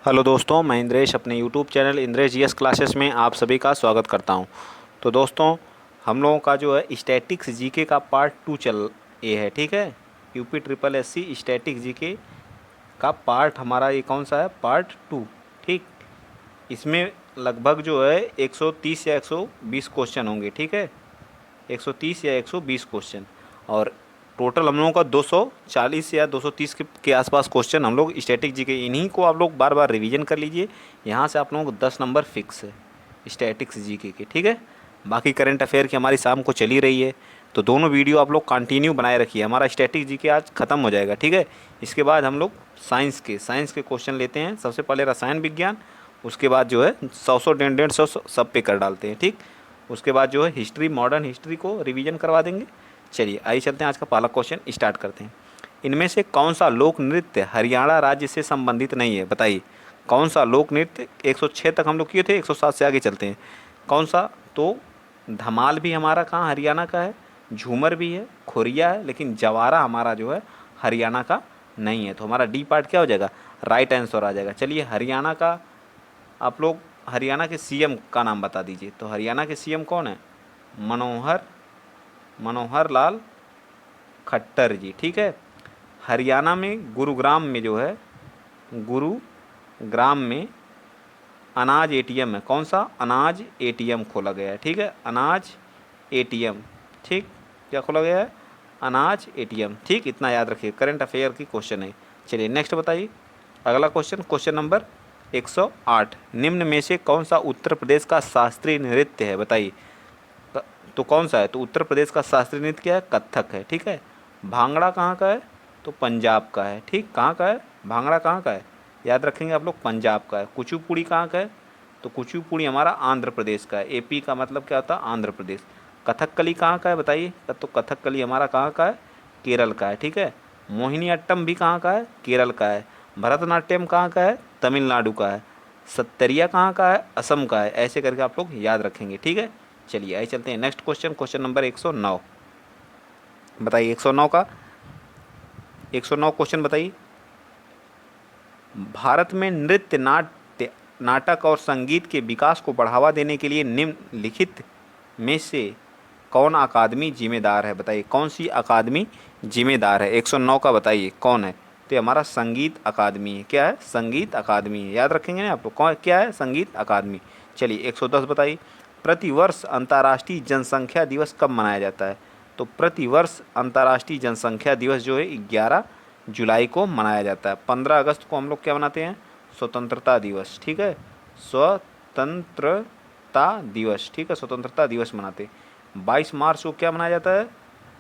Hello दोस्तों, मैं इंद्रेश अपने YouTube channel Indresh GS classes में आप सभी का स्वागत करता हूं। तो दोस्तों, हम लोगों का जो है स्टैटिक्स जीके का पार्ट 2 चल ये है, ठीक है। UP triple SC statics GK का पार्ट हमारा ये कौन सा है, पार्ट 2, ठीक। इसमें लगभग जो है 130 या 120 क्वेश्चन होंगे, ठीक है। 130 या 120 क्वेश्चन, और टोटल हम लोगों का 240 या 230 के आसपास क्वेश्चन हम लोग स्टैटिक जी के, इन्हीं को आप लोग बार बार रिवीजन कर लीजिए। यहाँ से आप लोगों को 10 नंबर फिक्स है स्टैटिक्स जी के, ठीक है। बाकी करंट अफेयर की हमारी शाम को चली रही है, तो दोनों वीडियो आप लोग कंटिन्यू बनाए रखिए। हमारा स्टैटिक जी के आज ख़त्म हो जाएगा, ठीक है। इसके बाद हम लोग साइंस के क्वेश्चन लेते हैं। सबसे पहले रसायन विज्ञान, उसके बाद जो है 100 150 सब पे कर डालते हैं, ठीक। उसके बाद जो है हिस्ट्री, मॉडर्न हिस्ट्री को रिवीजन करवा देंगे। चलिए आइए चलते हैं, आज का पहला क्वेश्चन स्टार्ट करते हैं। इनमें से कौन सा लोक नृत्य हरियाणा राज्य से संबंधित नहीं है, बताइए। कौन सा लोक नृत्य, 106 तक हम लोग किए थे, 107 से आगे चलते हैं। कौन सा, तो धमाल भी हमारा कहाँ हरियाणा का है, झूमर भी है, खुरिया है, लेकिन जवारा हमारा जो है हरियाणा का नहीं है। तो हमारा डी पार्ट क्या हो जाएगा, राइट आंसर आ जाएगा। चलिए हरियाणा का, आप लोग हरियाणा के सीएम का नाम बता दीजिए। तो हरियाणा के सीएम कौन है, मनोहर लाल खट्टर जी, ठीक है। हरियाणा में गुरुग्राम में जो है, गुरुग्राम में अनाज एटीएम है। कौन सा, अनाज एटीएम खोला गया है, ठीक है। अनाज एटीएम, ठीक, क्या खोला गया है, अनाज एटीएम, ठीक। इतना याद रखिए, करंट अफेयर की क्वेश्चन है। चलिए नेक्स्ट बताइए, अगला क्वेश्चन, क्वेश्चन नंबर 108। निम्न में से कौन सा उत्तर प्रदेश का शास्त्रीय नृत्य है, बताइए। तो कौन सा है, तो उत्तर प्रदेश का शास्त्रीय नृत्य क्या है, कथक है, ठीक है। भांगड़ा कहाँ का है, तो पंजाब का है, ठीक। कहाँ का है, भांगड़ा कहाँ का है, याद रखेंगे आप लोग, पंजाब का है। कुचिपुड़ी कहाँ का है, तो कुचिपुड़ी हमारा आंध्र प्रदेश का है। एपी का मतलब क्या होता है, आंध्र प्रदेश। कथकली कहाँ का है, बताइए। तो कथकली हमारा कहाँ का है, केरल का है, ठीक है। मोहिनी अट्टम भी कहाँ का है, केरल का है। भरतनाट्यम कहाँ का है, तमिलनाडु का है। सत्तरिया कहाँ का है, असम का है। ऐसे करके आप लोग याद रखेंगे, ठीक है। चलिए आइए चलते हैं नेक्स्ट क्वेश्चन, क्वेश्चन नंबर 109। बताइए 109 का, 109 क्वेश्चन बताइए। भारत में नृत्य, नाटक और संगीत के विकास को बढ़ावा देने के लिए निम्नलिखित में से कौन अकादमी जिम्मेदार है, बताइए। कौन सी अकादमी जिम्मेदार है, 109 का बताइए कौन है। तो ये हमारा संगीत अकादमी है। क्या है, संगीत अकादमी है, याद रखेंगे ना आप लोग, कौन क्या है, संगीत अकादमी। चलिए 110 बताइए। प्रतिवर्ष अंतर्राष्ट्रीय जनसंख्या दिवस कब मनाया जाता है। तो प्रतिवर्ष अंतर्राष्ट्रीय जनसंख्या दिवस जो है 11 जुलाई को मनाया जाता है। 15 अगस्त को हम लोग क्या मनाते हैं, स्वतंत्रता दिवस, ठीक है। स्वतंत्रता दिवस, ठीक है, स्वतंत्रता दिवस मनाते हैं। 22 मार्च को क्या मनाया जाता है,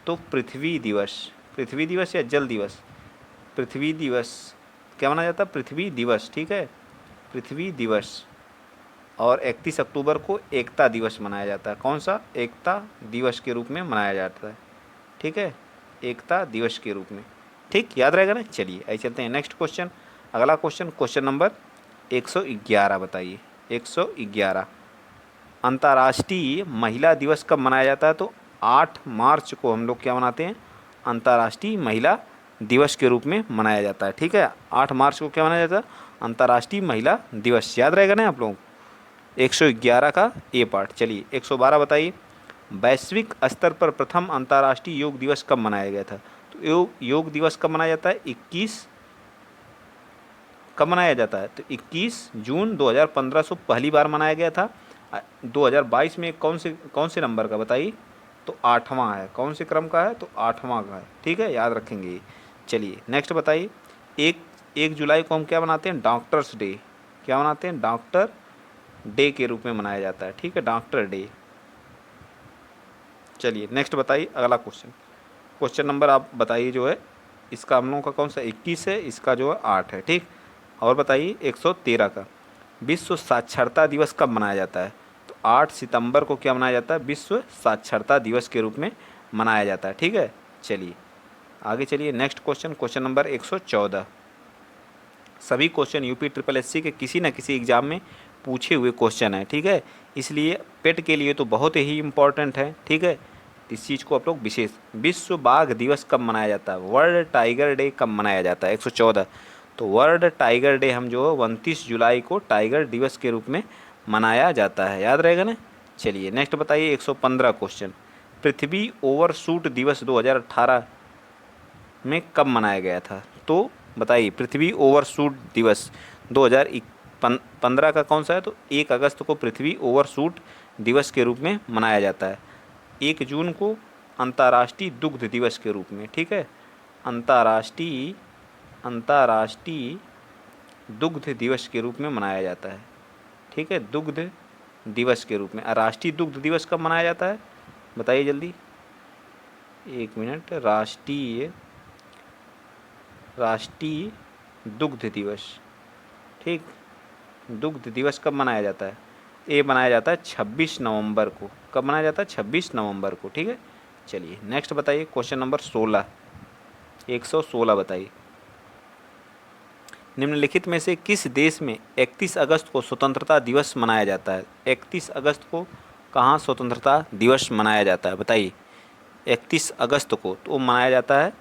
तो पृथ्वी दिवस। पृथ्वी दिवस या जल दिवस, पृथ्वी दिवस क्या मनाया जाता है, पृथ्वी दिवस, ठीक है, पृथ्वी दिवस। और 31 अक्टूबर को एकता दिवस मनाया जाता है। कौन सा, एकता दिवस के रूप में मनाया जाता है, ठीक है, एकता दिवस के रूप में, ठीक, याद रहेगा ना। चलिए आइए चलते हैं नेक्स्ट क्वेश्चन, अगला क्वेश्चन, क्वेश्चन नंबर 111 बताइए। 111, अंतर्राष्ट्रीय महिला दिवस कब मनाया जाता है। तो 8 मार्च को हम लोग क्या मनाते हैं, अंतर्राष्ट्रीय महिला दिवस के रूप में मनाया जाता है, ठीक है। 8 मार्च को क्या मनाया जाता है, अंतर्राष्ट्रीय महिला दिवस, याद रहेगा ना आप लोग। 111 का ए पार्ट। चलिए 112 बताइए। वैश्विक स्तर पर प्रथम अंतर्राष्ट्रीय योग दिवस कब मनाया गया था। तो योग दिवस कब मनाया जाता है, 21 कब मनाया जाता है, तो 21 जून 2015 से पहली बार मनाया गया था। 2022 में कौन से नंबर का बताइए, तो 8वां है। कौन से क्रम का है, तो 8वां का है, ठीक है, याद रखेंगे। चलिए नेक्स्ट बताइए। 1 जुलाई को हम क्या मनाते हैं, डॉक्टर्स डे, क्या मनाते हैं, डॉक्टर डे के रूप में मनाया जाता है, ठीक है, डॉक्टर डे। चलिए नेक्स्ट बताइए, अगला क्वेश्चन, क्वेश्चन नंबर आप बताइए जो है, इसका हम लोगों का कौन सा 21 है, इसका जो है 8 है, ठीक। और बताइए 113 का, विश्व साक्षरता दिवस कब मनाया जाता है। तो 8 सितंबर को क्या मनाया जाता है, विश्व साक्षरता दिवस के रूप में मनाया जाता है, ठीक है। चलिए आगे चलिए नेक्स्ट क्वेश्चन, क्वेश्चन नंबर 114। सभी क्वेश्चन यूपी ट्रिपल एससी के किसी न किसी एग्जाम में पूछे हुए क्वेश्चन है, ठीक है। इसलिए पेट के लिए तो बहुत ही इम्पोर्टेंट है, ठीक है। इस चीज़ को आप लोग विशेष, विश्व बाघ दिवस कब मनाया जाता है, वर्ल्ड टाइगर डे कब मनाया जाता है, 114। तो वर्ल्ड टाइगर डे हम जो है 29 जुलाई को टाइगर दिवस के रूप में मनाया जाता है, याद रहेगा ना। चलिए नेक्स्ट बताइए 115 क्वेश्चन, पृथ्वी ओवरशूट दिवस 2018 में कब मनाया गया था। तो बताइए पृथ्वी ओवरशूट दिवस 2015 का कौन सा है, तो 1 अगस्त को पृथ्वी ओवरशूट दिवस के रूप में मनाया जाता है। 1 जून को अंतर्राष्ट्रीय दुग्ध दिवस के रूप में, ठीक है, अंतर्राष्ट्रीय दुग्ध दिवस के रूप में मनाया जाता है, ठीक है, दुग्ध दिवस के रूप में। राष्ट्रीय दुग्ध दिवस कब मनाया जाता है, बताइए जल्दी, 1 मिनट। राष्ट्रीय दुग्ध दिवस, ठीक, दुग्ध दिवस कब मनाया जाता है, ये मनाया जाता है 26 नवंबर को। कब मनाया जाता है, 26 नवंबर को, ठीक है। चलिए नेक्स्ट बताइए क्वेश्चन नंबर 16, 116 बताइए, निम्नलिखित में से किस देश में 31 अगस्त को स्वतंत्रता दिवस मनाया जाता है। 31 अगस्त को कहाँ स्वतंत्रता दिवस मनाया जाता है, बताइए। 31 अगस्त को तो मनाया जाता है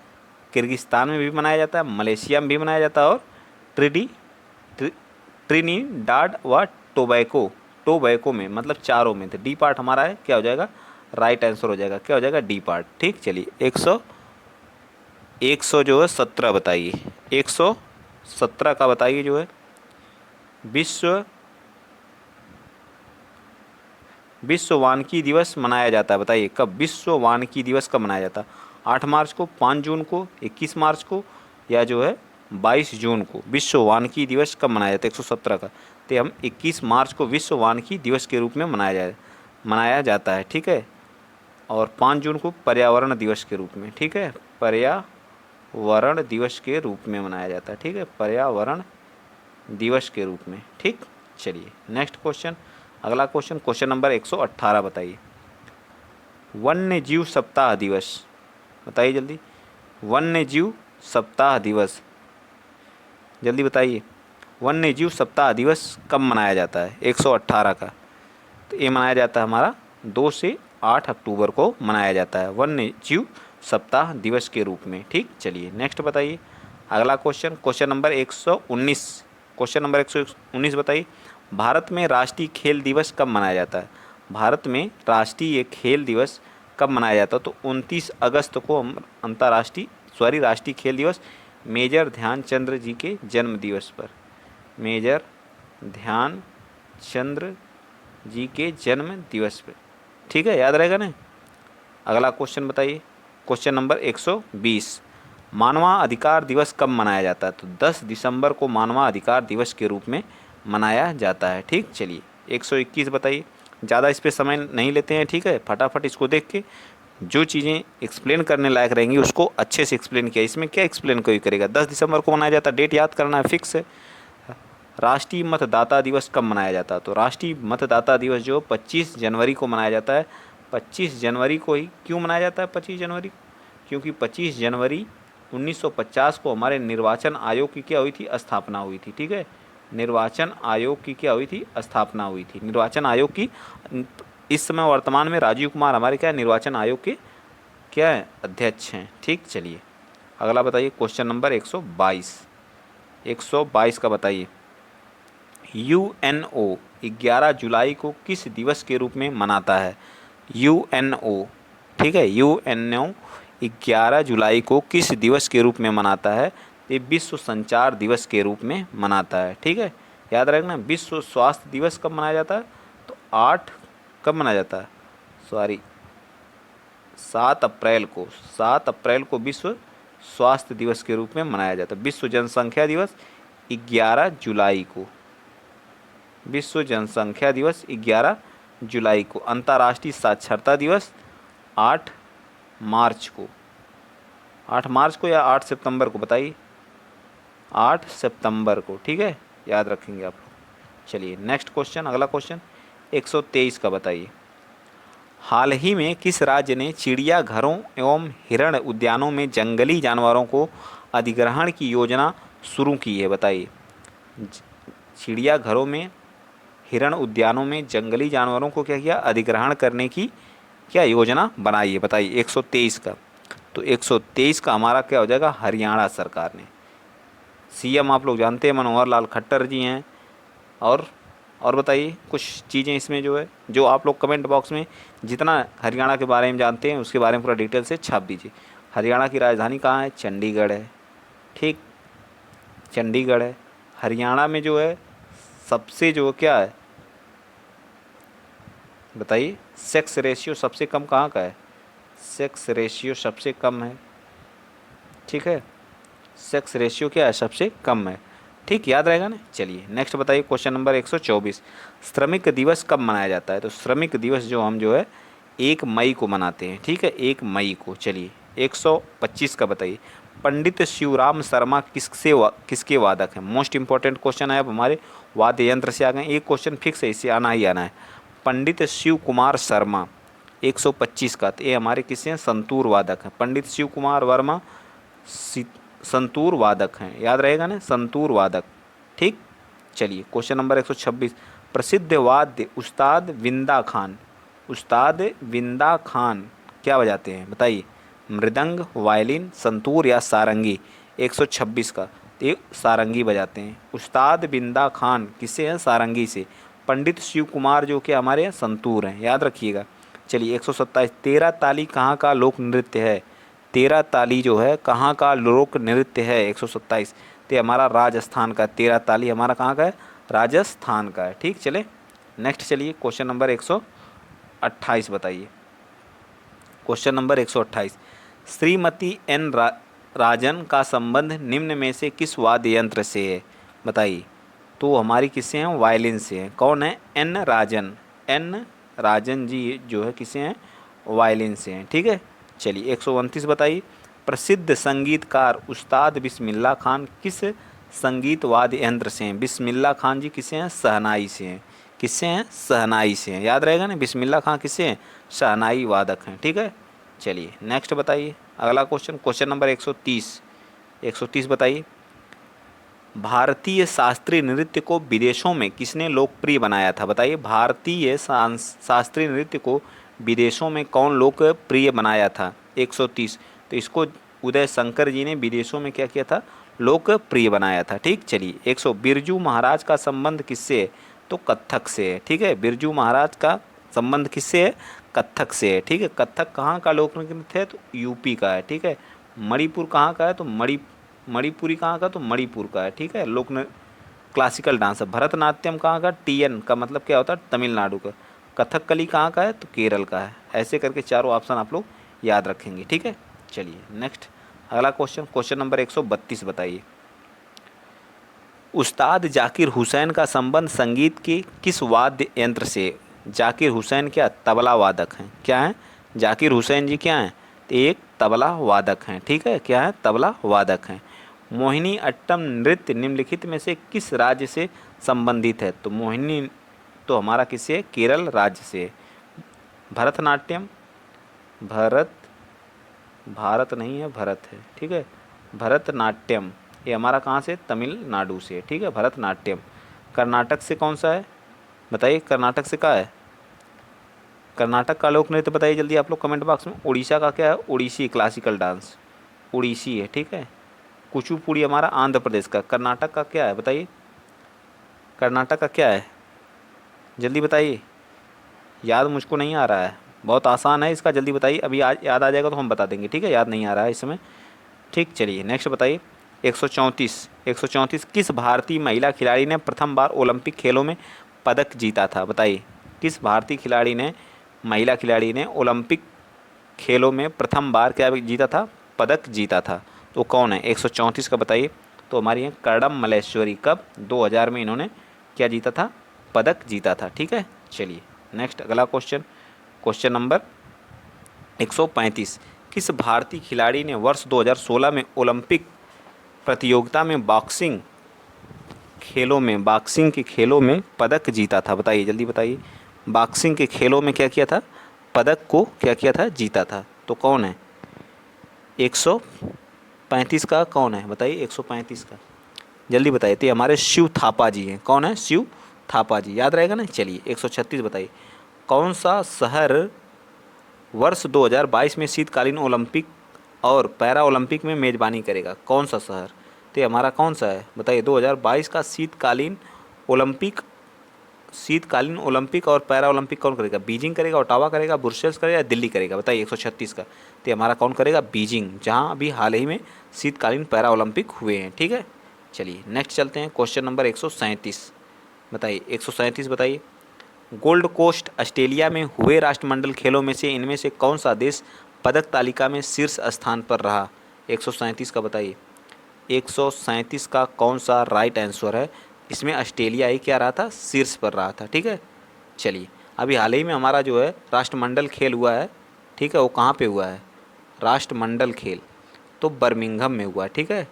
किर्गिस्तान में भी मनाया जाता है, मलेशिया में भी मनाया जाता है, और ट्रिनिडाड व टोबैको में, मतलब चारों में। तो डी पार्ट हमारा है, क्या हो जाएगा, राइट आंसर हो जाएगा, क्या हो जाएगा, डी पार्ट, ठीक। चलिए 100 जो है 17 बताइए, 117 का बताइए जो है विश्व वानिकी दिवस मनाया जाता है, बताइए कब, विश्व वानिकी दिवस कब मनाया जाता है। 8 मार्च को, 5 जून को, 21 मार्च को, या जो है 22 जून को विश्व वानिकी दिवस कब मनाया जाता है 117 का। तो हम 21 मार्च को विश्व वानिकी दिवस के रूप में मनाया जाता है, ठीक है। और 5 जून को पर्यावरण दिवस के रूप में, ठीक है, पर्यावरण दिवस के रूप में मनाया जाता है, ठीक है, पर्यावरण दिवस के रूप में, ठीक। चलिए नेक्स्ट क्वेश्चन, अगला क्वेश्चन, क्वेश्चन नंबर 118 बताइए, वन्य जीव सप्ताह दिवस, बताइए जल्दी, वन्य जीव सप्ताह दिवस, जल्दी बताइए, वन्य जीव सप्ताह दिवस कब मनाया जाता है 118 का। तो ये मनाया जाता है हमारा 2 से 8 अक्टूबर को मनाया जाता है वन्य जीव सप्ताह दिवस के रूप में, ठीक। चलिए नेक्स्ट बताइए अगला question, question number 119, question number 119 बताइए, भारत में राष्ट्रीय खेल दिवस कब मनाया जाता है। भारत में राष्ट्रीय खेल दिवस कब मनाया जाता है। तो 29 अगस्त को हम राष्ट्रीय खेल दिवस मेजर ध्यानचंद्र जी के जन्म दिवस पर, मेजर ध्यानचंद्र जी के जन्म दिवस पर, ठीक है, याद रहेगा ना। अगला क्वेश्चन बताइए, क्वेश्चन नंबर 120, मानवाधिकार दिवस कब मनाया जाता है। तो 10 दिसंबर को मानवाधिकार दिवस के रूप में मनाया जाता है, ठीक। चलिए 121 बताइए, ज़्यादा इस पर समय नहीं लेते हैं, ठीक है, फटाफट इसको देख के जो चीज़ें एक्सप्लेन करने लायक रहेंगी उसको अच्छे से एक्सप्लेन किया। इसमें क्या एक्सप्लेन कोई करेगा, 10 दिसंबर को मनाया जाता है, डेट याद करना है, फिक्स है। राष्ट्रीय मतदाता दिवस कब मनाया जाता है। तो राष्ट्रीय मतदाता दिवस जो 25 जनवरी को मनाया जाता है। 25 जनवरी को ही क्यों मनाया जाता है 25 जनवरी, क्योंकि 25 जनवरी 1950 को हमारे निर्वाचन आयोग की क्या हुई थी, स्थापना हुई थी, ठीक है, निर्वाचन आयोग की क्या हुई थी, स्थापना हुई थी। निर्वाचन आयोग की इस समय वर्तमान में राजीव कुमार हमारे क्या निर्वाचन आयोग के क्या है, अध्यक्ष हैं, ठीक। चलिए अगला बताइए क्वेश्चन नंबर 122 का बताइए, यूएनओ 11 जुलाई को किस दिवस के रूप में मनाता है। यूएनओ, ठीक है, यूएनओ 11 जुलाई को किस दिवस के रूप में मनाता है। ये विश्व संचार दिवस के रूप में मनाता है, ठीक है, याद रखना। विश्व स्वास्थ्य दिवस कब मनाया जाता है, तो 8 कब मनाया जाता है, 7 अप्रैल को विश्व स्वास्थ्य दिवस के रूप में मनाया जाता है। विश्व जनसंख्या दिवस 11 जुलाई को, विश्व जनसंख्या दिवस 11 जुलाई को। अंतर्राष्ट्रीय साक्षरता दिवस 8 मार्च को, 8 मार्च को या 8 सितंबर को, बताइए, 8 सितंबर को, ठीक है, याद रखेंगे आप लोग। चलिए नेक्स्ट क्वेश्चन, अगला क्वेश्चन 123 का बताइए, हाल ही में किस राज्य ने चिड़ियाघरों एवं हिरण उद्यानों में जंगली जानवरों को अधिग्रहण की योजना शुरू की है, बताइए। चिड़ियाघरों में, हिरण उद्यानों में जंगली जानवरों को क्या किया, अधिग्रहण करने की क्या योजना बनाई है, बताइए 123 का। तो 123 का हमारा क्या हो जाएगा, हरियाणा सरकार ने। सीएम आप लोग जानते हैं मनोहर लाल खट्टर जी हैं। और बताइए कुछ चीज़ें इसमें जो है, जो आप लोग कमेंट बॉक्स में जितना हरियाणा के बारे में जानते हैं उसके बारे में पूरा डिटेल से छाप दीजिए। हरियाणा की राजधानी कहाँ है? चंडीगढ़ है। ठीक, चंडीगढ़ है। हरियाणा में जो है सबसे जो क्या है बताइए, सेक्स रेशियो सबसे कम कहाँ का है? सेक्स रेशियो सबसे कम है। ठीक है, सेक्स रेशियो क्या है? सबसे कम है। ठीक, याद रहेगा ना। चलिए नेक्स्ट बताइए, क्वेश्चन नंबर 124, श्रमिक दिवस कब मनाया जाता है? तो श्रमिक दिवस जो हम जो है 1 मई को मनाते हैं। ठीक है, 1 मई को। चलिए 125 का बताइए, पंडित शिवराम शर्मा किसके वादक हैं? मोस्ट इंपॉर्टेंट क्वेश्चन है। अब हमारे वाद्य यंत्र से आ गए, एक क्वेश्चन फिक्स है, इससे आना ही आना है। पंडित शिव कुमार शर्मा 125 का, तो ये हमारे किससे हैं? संतूर वादक हैं। पंडित शिव कुमार वर्मा संतूर वादक हैं, याद रहेगा ना, संतूर वादक। ठीक, चलिए क्वेश्चन नंबर 126, प्रसिद्ध वाद्य उस्ताद विंदा खान, उस्ताद विंदा खान क्या बजाते हैं बताइए? मृदंग, वायलिन, संतूर या सारंगी? 126 का, तो ये सारंगी बजाते हैं। उस्ताद विंदा खान किससे हैं? सारंगी से। पंडित शिव कुमार जो कि हमारे यहाँ संतूर हैं, याद रखिएगा। चलिए 127, तेरा ताली कहाँ का लोक नृत्य है? तेरा ताली जो है कहाँ का लोक नृत्य है? 127, तो हमारा राजस्थान का। तेरा ताली हमारा कहाँ का है? राजस्थान का है। ठीक, चले नेक्स्ट। चलिए क्वेश्चन नंबर 128 बताइए। क्वेश्चन नंबर 128, श्रीमती एन राजन का संबंध निम्न में से किस वाद्य यंत्र से है बताइए? तो हमारी किससे हैं? वायलिन से हैं। कौन है? एन राजन। एन राजन जी जो है किससे हैं? वायलिन से हैं। ठीक है, चलिए 129 बताइए, प्रसिद्ध संगीतकार उस्ताद बिस्मिल्लाह खान किस संगीत वाद्य यंत्र से हैं? बिस्मिल्लाह खान जी किससे हैं? शहनाई से हैं। किससे हैं? शहनाई से हैं, याद रहेगा ना। बिस्मिल्लाह खान किससे हैं? शहनाई वादक हैं। ठीक है, चलिए नेक्स्ट बताइए अगला क्वेश्चन, क्वेश्चन नंबर 130। 130 बताइए, भारतीय शास्त्रीय नृत्य को विदेशों में किसने लोकप्रिय बनाया था बताइए? भारतीय शास्त्रीय नृत्य को विदेशों में कौन लोकप्रिय बनाया था? 130, तो इसको उदय शंकर जी ने विदेशों में क्या किया था? लोकप्रिय बनाया था। ठीक, चलिए 100, बिरजू महाराज का संबंध किससे है? तो कत्थक से है। ठीक है, बिरजू महाराज का संबंध किससे है? कत्थक से है। ठीक है, कत्थक कहाँ का लोक नृत्य है? तो यूपी का है। ठीक है, मणिपुर कहाँ का है? तो मणिपुरी कहाँ का? तो मणिपुर का है। ठीक है, लोक क्लासिकल डांस है। भरतनाट्यम कहाँ का? टीएन का मतलब क्या होता है? तमिलनाडु का। कथकली कहाँ का है? तो केरल का है। ऐसे करके चारों ऑप्शन आप लोग याद रखेंगे। ठीक है, चलिए नेक्स्ट अगला क्वेश्चन, क्वेश्चन नंबर 132 बताइए, उस्ताद जाकिर हुसैन का संबंध संगीत के किस वाद्य यंत्र से? जाकिर हुसैन क्या? तबला वादक हैं। क्या हैं? जाकिर हुसैन जी क्या हैं? एक तबला वादक हैं। ठीक है, क्या है? तबला वादक हैं। मोहिनी अट्टम नृत्य निम्नलिखित में से किस राज्य से संबंधित है? तो मोहिनी तो हमारा किससे? केरल राज्य से। भरतनाट्यम, भारत नहीं है, भरत है। ठीक है, भरतनाट्यम ये हमारा कहाँ से? तमिलनाडु से। ठीक है, भरतनाट्यम। कर्नाटक से कौन सा है बताइए? कर्नाटक से क्या है? कर्नाटक का लोक नृत्य बताइए जल्दी आप लोग कमेंट बॉक्स में। उड़ीसा का क्या है? उड़ीसी क्लासिकल डांस, उड़ीसी है। ठीक है, कुचिपुड़ी हमारा आंध्र प्रदेश का। कर्नाटक का क्या है बताइए? कर्नाटक का क्या है? जल्दी बताइए, याद मुझको नहीं आ रहा है, बहुत आसान है इसका, जल्दी बताइए। अभी आज याद आ जाएगा तो हम बता देंगे। ठीक है, याद नहीं आ रहा है इस समय। ठीक, चलिए नेक्स्ट बताइए 134। 134, किस भारतीय महिला खिलाड़ी ने प्रथम बार ओलंपिक खेलों में पदक जीता था बताइए? किस भारतीय खिलाड़ी ने, महिला खिलाड़ी ने ओलंपिक खेलों में प्रथम बार क्या जीता था? पदक जीता था। तो कौन है? 134 का बताइए। तो हमारी है कर्णम मल्लेश्वरी। कब? 2000 में इन्होंने क्या जीता था? पदक जीता था। ठीक है, चलिए नेक्स्ट अगला क्वेश्चन, क्वेश्चन नंबर 135, किस भारतीय खिलाड़ी ने वर्ष 2016 में ओलंपिक प्रतियोगिता में बॉक्सिंग के खेलों में पदक जीता था बताइए? जल्दी बताइए, बॉक्सिंग के खेलों में क्या किया था? पदक को क्या किया था? जीता था। तो कौन है? 135 का कौन है बताइए? 135 का जल्दी बताइए। तो हमारे शिव थापा जी हैं। कौन है? शिव थापा जी, याद रहेगा ना। चलिए 136 बताइए, कौन सा शहर वर्ष 2022 में शीतकालीन ओलंपिक और पैरा ओलंपिक में मेज़बानी करेगा? कौन सा शहर? तो ये हमारा कौन सा है बताइए। 2022 का शीतकालीन ओलंपिक और पैरा ओलंपिक कौन करेगा? बीजिंग करेगा, ओटावा करेगा, ब्रुसेल्स करेगा या दिल्ली करेगा? बताइए 136 का। तो ये हमारा कौन करेगा? बीजिंग, जहाँ अभी हाल ही में शीतकालीन पैरा ओलंपिक हुए हैं। ठीक है, चलिए नेक्स्ट चलते हैं। क्वेश्चन नंबर 137 बताइए। 137 बताइए। गोल्ड कोस्ट ऑस्ट्रेलिया में हुए राष्ट्रमंडल खेलों में से इनमें से कौन सा देश पदक तालिका में शीर्ष स्थान पर रहा? 137 का बताइए। 137 का कौन सा राइट आंसर है? इसमें ऑस्ट्रेलिया ही क्या रहा था? शीर्ष पर रहा था। ठीक है, चलिए अभी हाल ही में हमारा जो है राष्ट्रमंडल खेल हुआ है, ठीक है, वो कहाँ पे हुआ है? राष्ट्रमंडल खेल तो बर्मिंघम में हुआ है। ठीक है,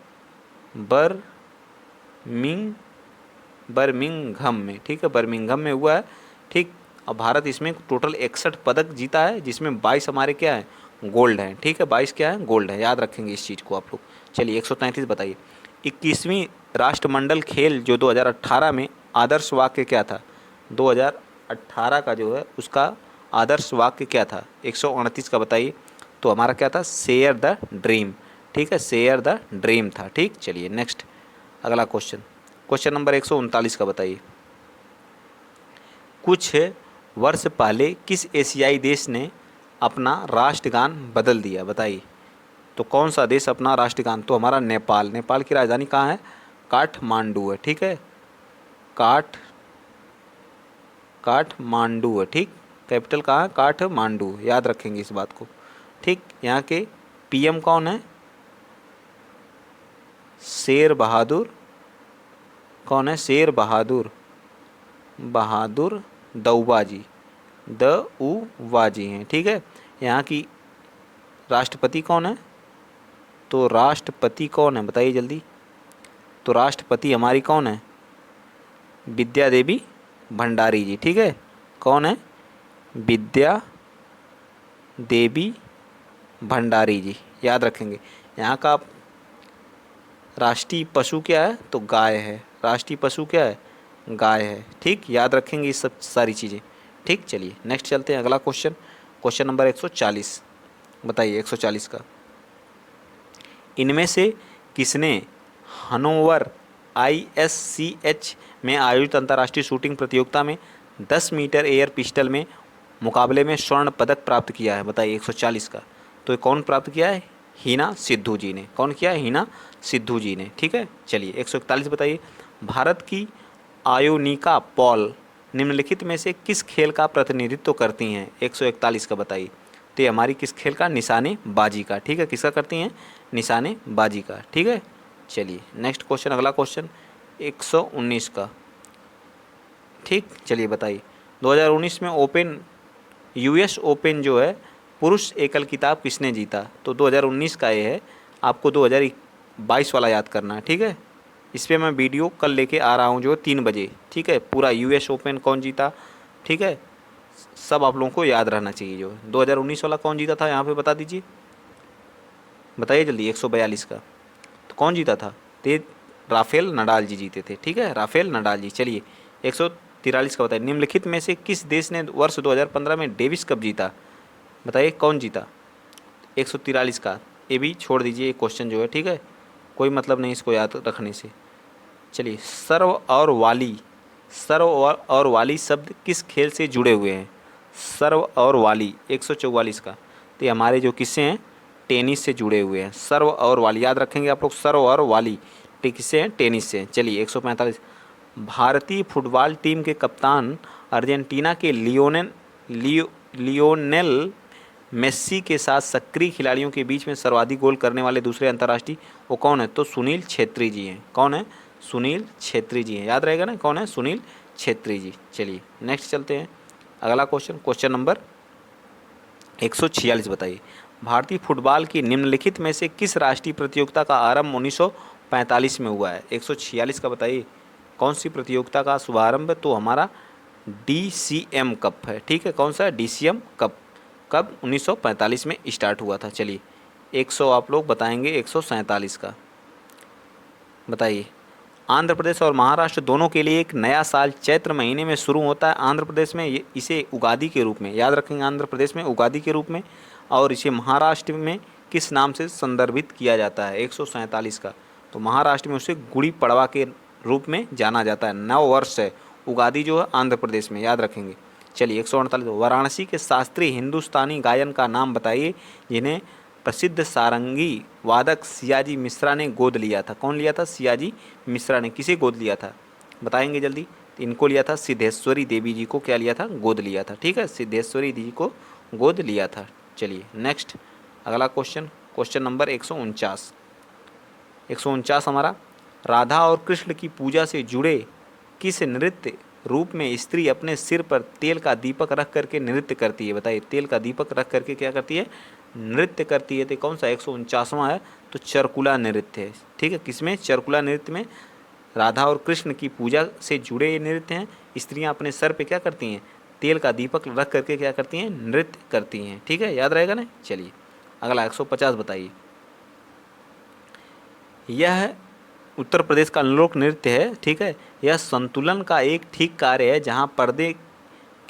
बर्मिंघम में, ठीक है, बर्मिंघम में हुआ है। ठीक, अब भारत इसमें टोटल 61 पदक जीता है, जिसमें 22 हमारे क्या है? गोल्ड हैं। ठीक है, 22 क्या है? गोल्ड है। याद रखेंगे इस चीज़ को आप लोग। चलिए 133 बताइए। 21वीं राष्ट्रमंडल खेल जो 2018 में आदर्श वाक्य क्या था? 2018 का जो है उसका आदर्श वाक्य क्या था? 129 का बताइए। तो हमारा क्या था? Share the dream. ठीक है, शेयर द ड्रीम था। ठीक, चलिए नेक्स्ट अगला क्वेश्चन। क्वेश्चन नंबर 139 का बताइए। कुछ वर्ष पहले किस एशियाई देश ने अपना राष्ट्रगान बदल दिया? बताइए। तो कौन सा देश अपना राष्ट्रगान? तो हमारा नेपाल। नेपाल की राजधानी कहाँ है? काठमांडू है। ठीक है, काठमांडू है। ठीक, कैपिटल कहाँ है? काठमांडू। याद रखेंगे इस बात को। ठीक, यहाँ के पीएम कौन है? शेर बहादुर। कौन है? शेर बहादुर दऊबा जी हैं। ठीक है, यहाँ की राष्ट्रपति कौन है? तो राष्ट्रपति कौन है बताइए जल्दी। तो राष्ट्रपति हमारी कौन है? विद्या देवी भंडारी जी। ठीक है, कौन है? विद्या देवी भंडारी जी। याद रखेंगे। यहाँ का राष्ट्रीय पशु क्या है? तो गाय है। राष्ट्रीय पशु क्या है? गाय है। ठीक, याद रखेंगे ये सब सारी चीज़ें। ठीक, चलिए नेक्स्ट चलते हैं अगला क्वेश्चन। क्वेश्चन नंबर 140 बताइए। 140 का। इनमें से किसने हनोवर ISCH में आयोजित अंतर्राष्ट्रीय शूटिंग प्रतियोगिता में 10 मीटर एयर पिस्टल में मुकाबले में स्वर्ण पदक प्राप्त किया है? बताइए 140 का। तो ये कौन प्राप्त किया है? हिना सिद्धू जी ने। कौन किया है? हिना सिद्धू जी ने। ठीक है, चलिए 141 बताइए। भारत की आयोनिका पॉल निम्नलिखित में से किस खेल का प्रतिनिधित्व करती हैं? 141 का बताइए। तो ये हमारी किस खेल का? निशानेबाजी का। ठीक है, किसका करती हैं? निशानेबाजी का। ठीक है, चलिए नेक्स्ट क्वेश्चन अगला क्वेश्चन 119 का। ठीक, चलिए बताइए। 2019 में US ओपन जो है पुरुष एकल खिताब किसने जीता? तो 2019 का ये है, आपको 2022 वाला याद करना है। ठीक है, इस पर मैं वीडियो कल लेके आ रहा हूँ जो 3 बजे। ठीक है, पूरा US ओपन कौन जीता, ठीक है, सब आप लोगों को याद रहना चाहिए। जो 2019 वाला कौन जीता था यहाँ पे बता दीजिए, बताइए जल्दी। 142 का तो कौन जीता था? तो राफेल नडाल जी जीते थे। ठीक है, राफेल नडाल जी। चलिए 143 का बताइए। निम्नलिखित में से किस देश ने वर्ष 2015 में डेविस कप जीता? बताइए कौन जीता? 143 का। ये भी छोड़ दीजिए, क्वेश्चन जो है, ठीक है, कोई मतलब नहीं इसको याद रखने से। चलिए, सर्व और वाली शब्द किस खेल से जुड़े हुए हैं? सर्व और वाली 144 का। तो ये हमारे जो किस्से हैं टेनिस से जुड़े हुए हैं। सर्व और वाली याद रखेंगे आप लोग। सर्व और वाली किससे हैं? टेनिस से। चलिए 145। भारतीय फुटबॉल टीम के कप्तान अर्जेंटीना के लियोनेल मेस्सी के साथ सक्रिय खिलाड़ियों के बीच में सर्वाधिक गोल करने वाले दूसरे अंतर्राष्ट्रीय वो कौन है? तो सुनील छेत्री जी हैं। कौन है? सुनील छेत्री जी हैं। याद रहेगा ना कौन है? सुनील छेत्री जी। चलिए नेक्स्ट चलते हैं अगला क्वेश्चन। क्वेश्चन नंबर 146 बताइए। भारतीय फुटबॉल की निम्नलिखित में से किस राष्ट्रीय प्रतियोगिता का आरंभ 1945 में हुआ है? 146 का बताइए। कौन सी प्रतियोगिता का शुभारंभ? तो हमारा DCM कप है। ठीक है, कौन सा? DCM cup. कब? 1945 में स्टार्ट हुआ था। चलिए 100 आप लोग बताएंगे। 147 का बताइए। आंध्र प्रदेश और महाराष्ट्र दोनों के लिए एक नया साल चैत्र महीने में शुरू होता है। आंध्र प्रदेश में इसे उगादी के रूप में याद रखेंगे। आंध्र प्रदेश में उगादी के रूप में, और इसे महाराष्ट्र में किस नाम से संदर्भित किया जाता है? 147 का। तो महाराष्ट्र में उसे गुड़ी पड़वा के रूप में जाना जाता है। नव वर्ष है, उगादि जो है आंध्र प्रदेश में, याद रखेंगे। चलिए 148, वाराणसी के शास्त्रीय हिंदुस्तानी गायन का नाम बताइए जिन्हें प्रसिद्ध सारंगी वादक सियाजी मिश्रा ने गोद लिया था। कौन लिया था? सियाजी मिश्रा ने। किसे गोद लिया था बताएंगे जल्दी। इनको लिया था सिद्धेश्वरी देवी जी को, क्या लिया था? गोद लिया था। ठीक है, सिद्धेश्वरी जी को गोद लिया था। चलिए नेक्स्ट अगला क्वेश्चन, क्वेश्चन नंबर 149। 149 हमारा, राधा और कृष्ण की पूजा से जुड़े किस नृत्य रूप में स्त्री अपने सिर पर तेल का दीपक रख करके नृत्य करती है? बताइए, तेल का दीपक रख करके क्या करती है? नृत्य करती है। तो कौन सा 149वां है? तो चरकुला नृत्य है। ठीक है, किसमें? चरकुला नृत्य में राधा और कृष्ण की पूजा से जुड़े ये नृत्य हैं। स्त्रियां अपने सर पे क्या करती हैं? तेल का दीपक रख करके क्या करती हैं? नृत्य करती हैं। ठीक है, याद रहेगा ना। चलिए अगला 150 बताइए। यह उत्तर प्रदेश का लोक नृत्य है। ठीक है, यह संतुलन का एक ठीक कार्य है जहाँ पर्दे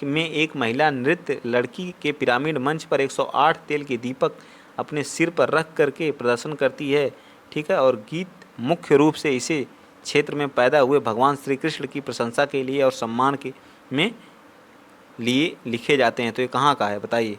में एक महिला नृत्य लड़की के पिरामिड मंच पर 108 तेल के दीपक अपने सिर पर रख करके प्रदर्शन करती है। ठीक है, और गीत मुख्य रूप से इसे क्षेत्र में पैदा हुए भगवान श्री कृष्ण की प्रशंसा के लिए और सम्मान के में लिए लिखे जाते हैं। तो ये कहाँ का है बताइए?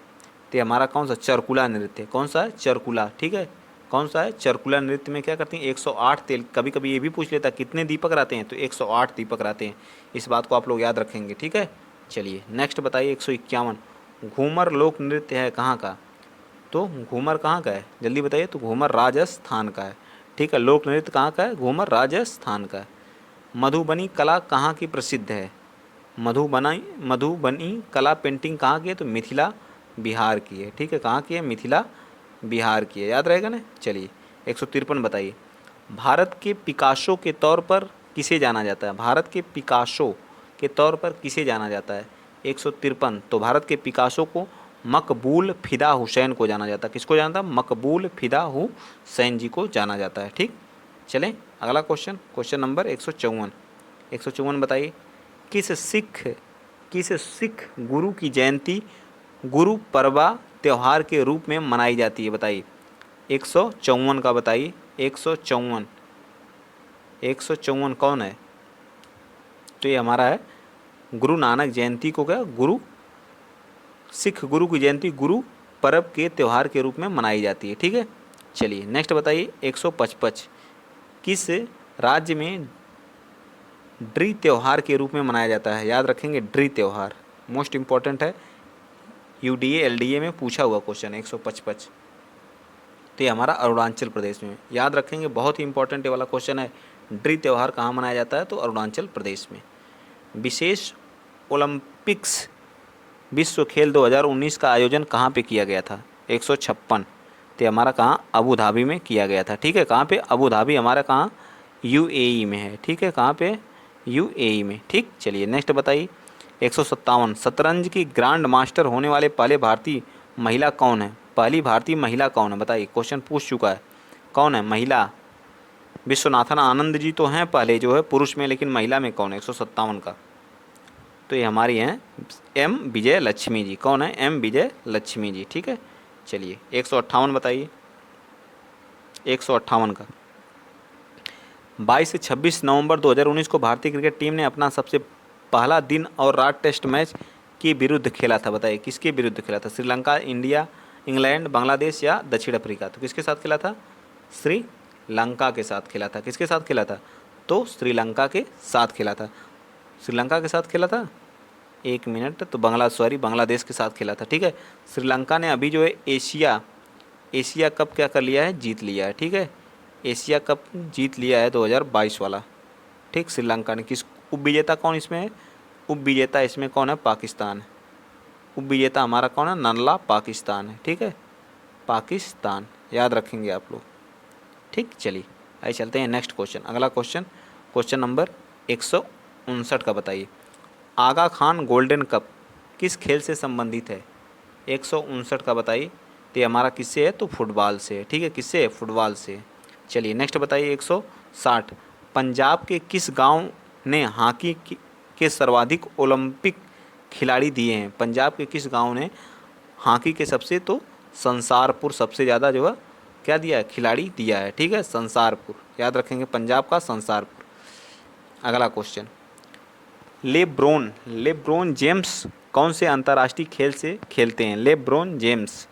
तो हमारा कौन सा? चरकुला नृत्य है। कौन सा है? चरकुला। ठीक है, कौन सा है? चरकुला नृत्य में क्या करती हैं? 108 तेल। कभी कभी ये भी पूछ लेता कितने दीपक रहते हैं, तो 108 दीपक रहते हैं। इस बात को आप लोग याद रखेंगे। ठीक है, चलिए नेक्स्ट बताइए 151। घूमर लोक नृत्य है कहाँ का? तो घूमर कहाँ का है? जल्दी बताइए। तो घूमर राजस्थान का है। ठीक है, लोक नृत्य कहाँ का है? घूमर राजस्थान का है। मधुबनी कला कहाँ की प्रसिद्ध है? मधुबनी कला पेंटिंग कहाँ की है? तो मिथिला बिहार की है। ठीक है, कहाँ की है? मिथिला बिहार की है, याद रहेगा ना। चलिए 153 बताइए। भारत के पिकासो के तौर पर किसे जाना जाता है? भारत के पिकासो के तौर पर किसे जाना जाता है? 153, तो भारत के पिकासो को मकबूल फ़िदा हुसैन को जाना जाता है। किसको जाना था? मकबूल फ़िदा हुसैन जी को जाना जाता है। ठीक, चलें अगला क्वेश्चन, क्वेश्चन नंबर 154। 154 बताइए। किस सिख गुरु की जयंती गुरु परवा त्यौहार के रूप में मनाई जाती है? बताइए 154 का बताइए। 154 कौन है? तो ये हमारा है गुरु नानक जयंती को क्या सिख गुरु की जयंती गुरु पर्व के त्यौहार के रूप में मनाई जाती है। ठीक है, चलिए नेक्स्ट बताइए 155। किस राज्य में ड्री त्यौहार के रूप में मनाया जाता है? याद रखेंगे, ड्री त्यौहार मोस्ट इम्पॉर्टेंट है, यूडीए एलडीए में पूछा हुआ क्वेश्चन है 155। तो ये हमारा अरुणाचल प्रदेश में, याद रखेंगे, बहुत ही इंपॉर्टेंट ये वाला क्वेश्चन है। ड्री त्यौहार कहाँ मनाया जाता है? तो अरुणाचल प्रदेश में। विशेष ओलंपिक्स विश्व खेल 2019 का आयोजन कहाँ पे किया गया था? 156, तो हमारा कहाँ? अबू धाबी में किया गया था। ठीक है, कहाँ पे? अबू धाबी हमारा कहाँ? यूएई में है। ठीक है, कहाँ पे? यूएई में। ठीक, चलिए नेक्स्ट बताइए 157। शतरंज की ग्रांड मास्टर होने वाले पहले भारतीय महिला कौन है? पहली भारतीय महिला कौन है बताइए? क्वेश्चन पूछ चुका है, कौन है महिला? विश्वनाथन आनंद जी तो हैं पहले जो है पुरुष में, लेकिन महिला में कौन है 157 का? तो ये हमारी हैं एम विजय लक्ष्मी जी। कौन है? एम विजय लक्ष्मी जी। ठीक है, चलिए 158 बताइए। 158 का 22 से 26 नवंबर 2019 को भारतीय क्रिकेट टीम ने अपना सबसे पहला दिन और रात टेस्ट मैच के विरुद्ध खेला था। बताइए किसके विरुद्ध खेला था? श्रीलंका, इंडिया, इंग्लैंड, बांग्लादेश या दक्षिण अफ्रीका? तो किसके साथ खेला था? श्रीलंका के साथ खेला था। किसके साथ खेला था? तो श्रीलंका के साथ खेला था। श्रीलंका के साथ खेला था, एक मिनट, तो बांग्लादेश के साथ खेला था। ठीक है, श्रीलंका ने अभी जो है एशिया कप क्या कर लिया है? जीत लिया है। ठीक है, एशिया कप जीत लिया है 2022 वाला। ठीक, श्रीलंका ने। किस उपविजेता कौन इसमें है? उपविजेता इसमें कौन है? पाकिस्तान है। उपविजेता हमारा कौन है? ननला पाकिस्तान है। ठीक है, पाकिस्तान, याद रखेंगे आप लोग। ठीक, चलिए आइए चलते हैं नेक्स्ट क्वेश्चन। अगला क्वेश्चन, क्वेश्चन नंबर 159 का बताइए। आगा खान गोल्डन कप किस खेल से संबंधित है? 159 का बताइए। तो ये हमारा किससे है? तो फुटबॉल से है। ठीक है, किससे है? फुटबॉल से। चलिए नेक्स्ट बताइए 160। पंजाब के किस गांव ने हॉकी के सर्वाधिक ओलंपिक खिलाड़ी दिए हैं? पंजाब के किस गांव ने हॉकी के संसारपुर सबसे ज़्यादा जो है क्या दिया है? खिलाड़ी दिया है। ठीक है, संसारपुर। याद रखेंगे, पंजाब का संसारपुर। अगला क्वेश्चन, लेब्रोन जेम्स कौन से अंतर्राष्ट्रीय खेल से खेलते हैं? लेब्रोन जेम्स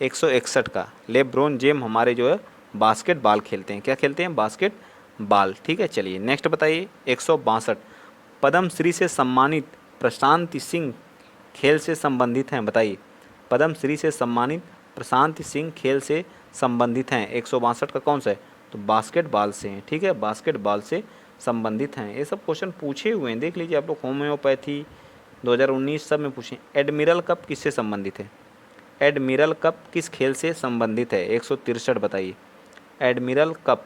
161 का, लेब्रोन जेम हमारे जो है बास्केटबॉल खेलते हैं। क्या खेलते हैं? बास्केटबॉल। ठीक है, चलिए नेक्स्ट बताइए। 162, पद्मश्री से सम्मानित प्रशांत सिंह खेल से संबंधित हैं, बताइए। पद्मश्री से सम्मानित प्रशांत सिंह खेल से संबंधित हैं। 162 का कौन सा है? तो बास्केटबॉल से हैं। ठीक है, बास्केटबॉल से संबंधित हैं। ये सब क्वेश्चन पूछे हुए हैं, देख लीजिए आप लोग। होम्योपैथी 2019 सब में पूछे। एडमिरल कप किससे संबंधित है? एडमिरल कप किस खेल से संबंधित है? 163 बताइए। एडमिरल कप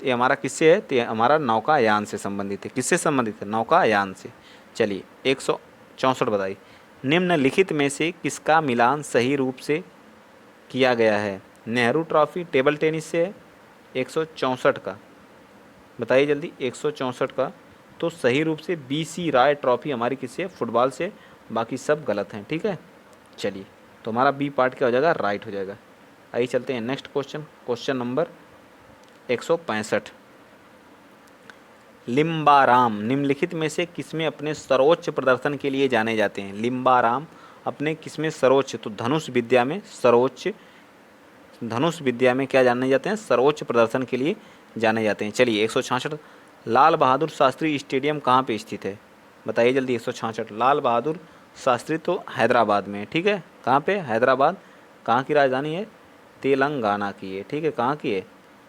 ये हमारा किससे है? तो ये हमारा नौकायान से संबंधित है। किससे संबंधित है? नौकायान से। चलिए 164 बताइए। निम्नलिखित में से किसका मिलान सही रूप से किया गया है? नेहरू ट्रॉफी टेबल टेनिस से है। 164 का बताइए जल्दी। 164 का तो सही रूप से BC राय ट्रॉफी हमारी किससे? फुटबॉल से। बाकी सब गलत हैं। ठीक है, चलिए तो हमारा बी पार्ट क्या हो जाएगा? राइट हो जाएगा। आइए चलते हैं next question. Question number 165, Limbaram निम्नलिखित में से किसमें अपने सर्वोच्च प्रदर्शन के लिए जाने जाते हैं? लिम्बाराम अपने किसमें सर्वोच्च? तो धनुष विद्या में सर्वोच्च, धनुष विद्या में क्या जाने जाते हैं? सर्वोच्च प्रदर्शन के लिए जाने जाते हैं। चलिए 166, लाल बहादुर शास्त्री स्टेडियम कहाँ पे स्थित है? बताइए जल्दी। 166, लाल बहादुर शास्त्री तो हैदराबाद में है। ठीक है, कहाँ पे? हैदराबाद। कहाँ की राजधानी है? तेलंगाना की है। ठीक है, कहाँ की है?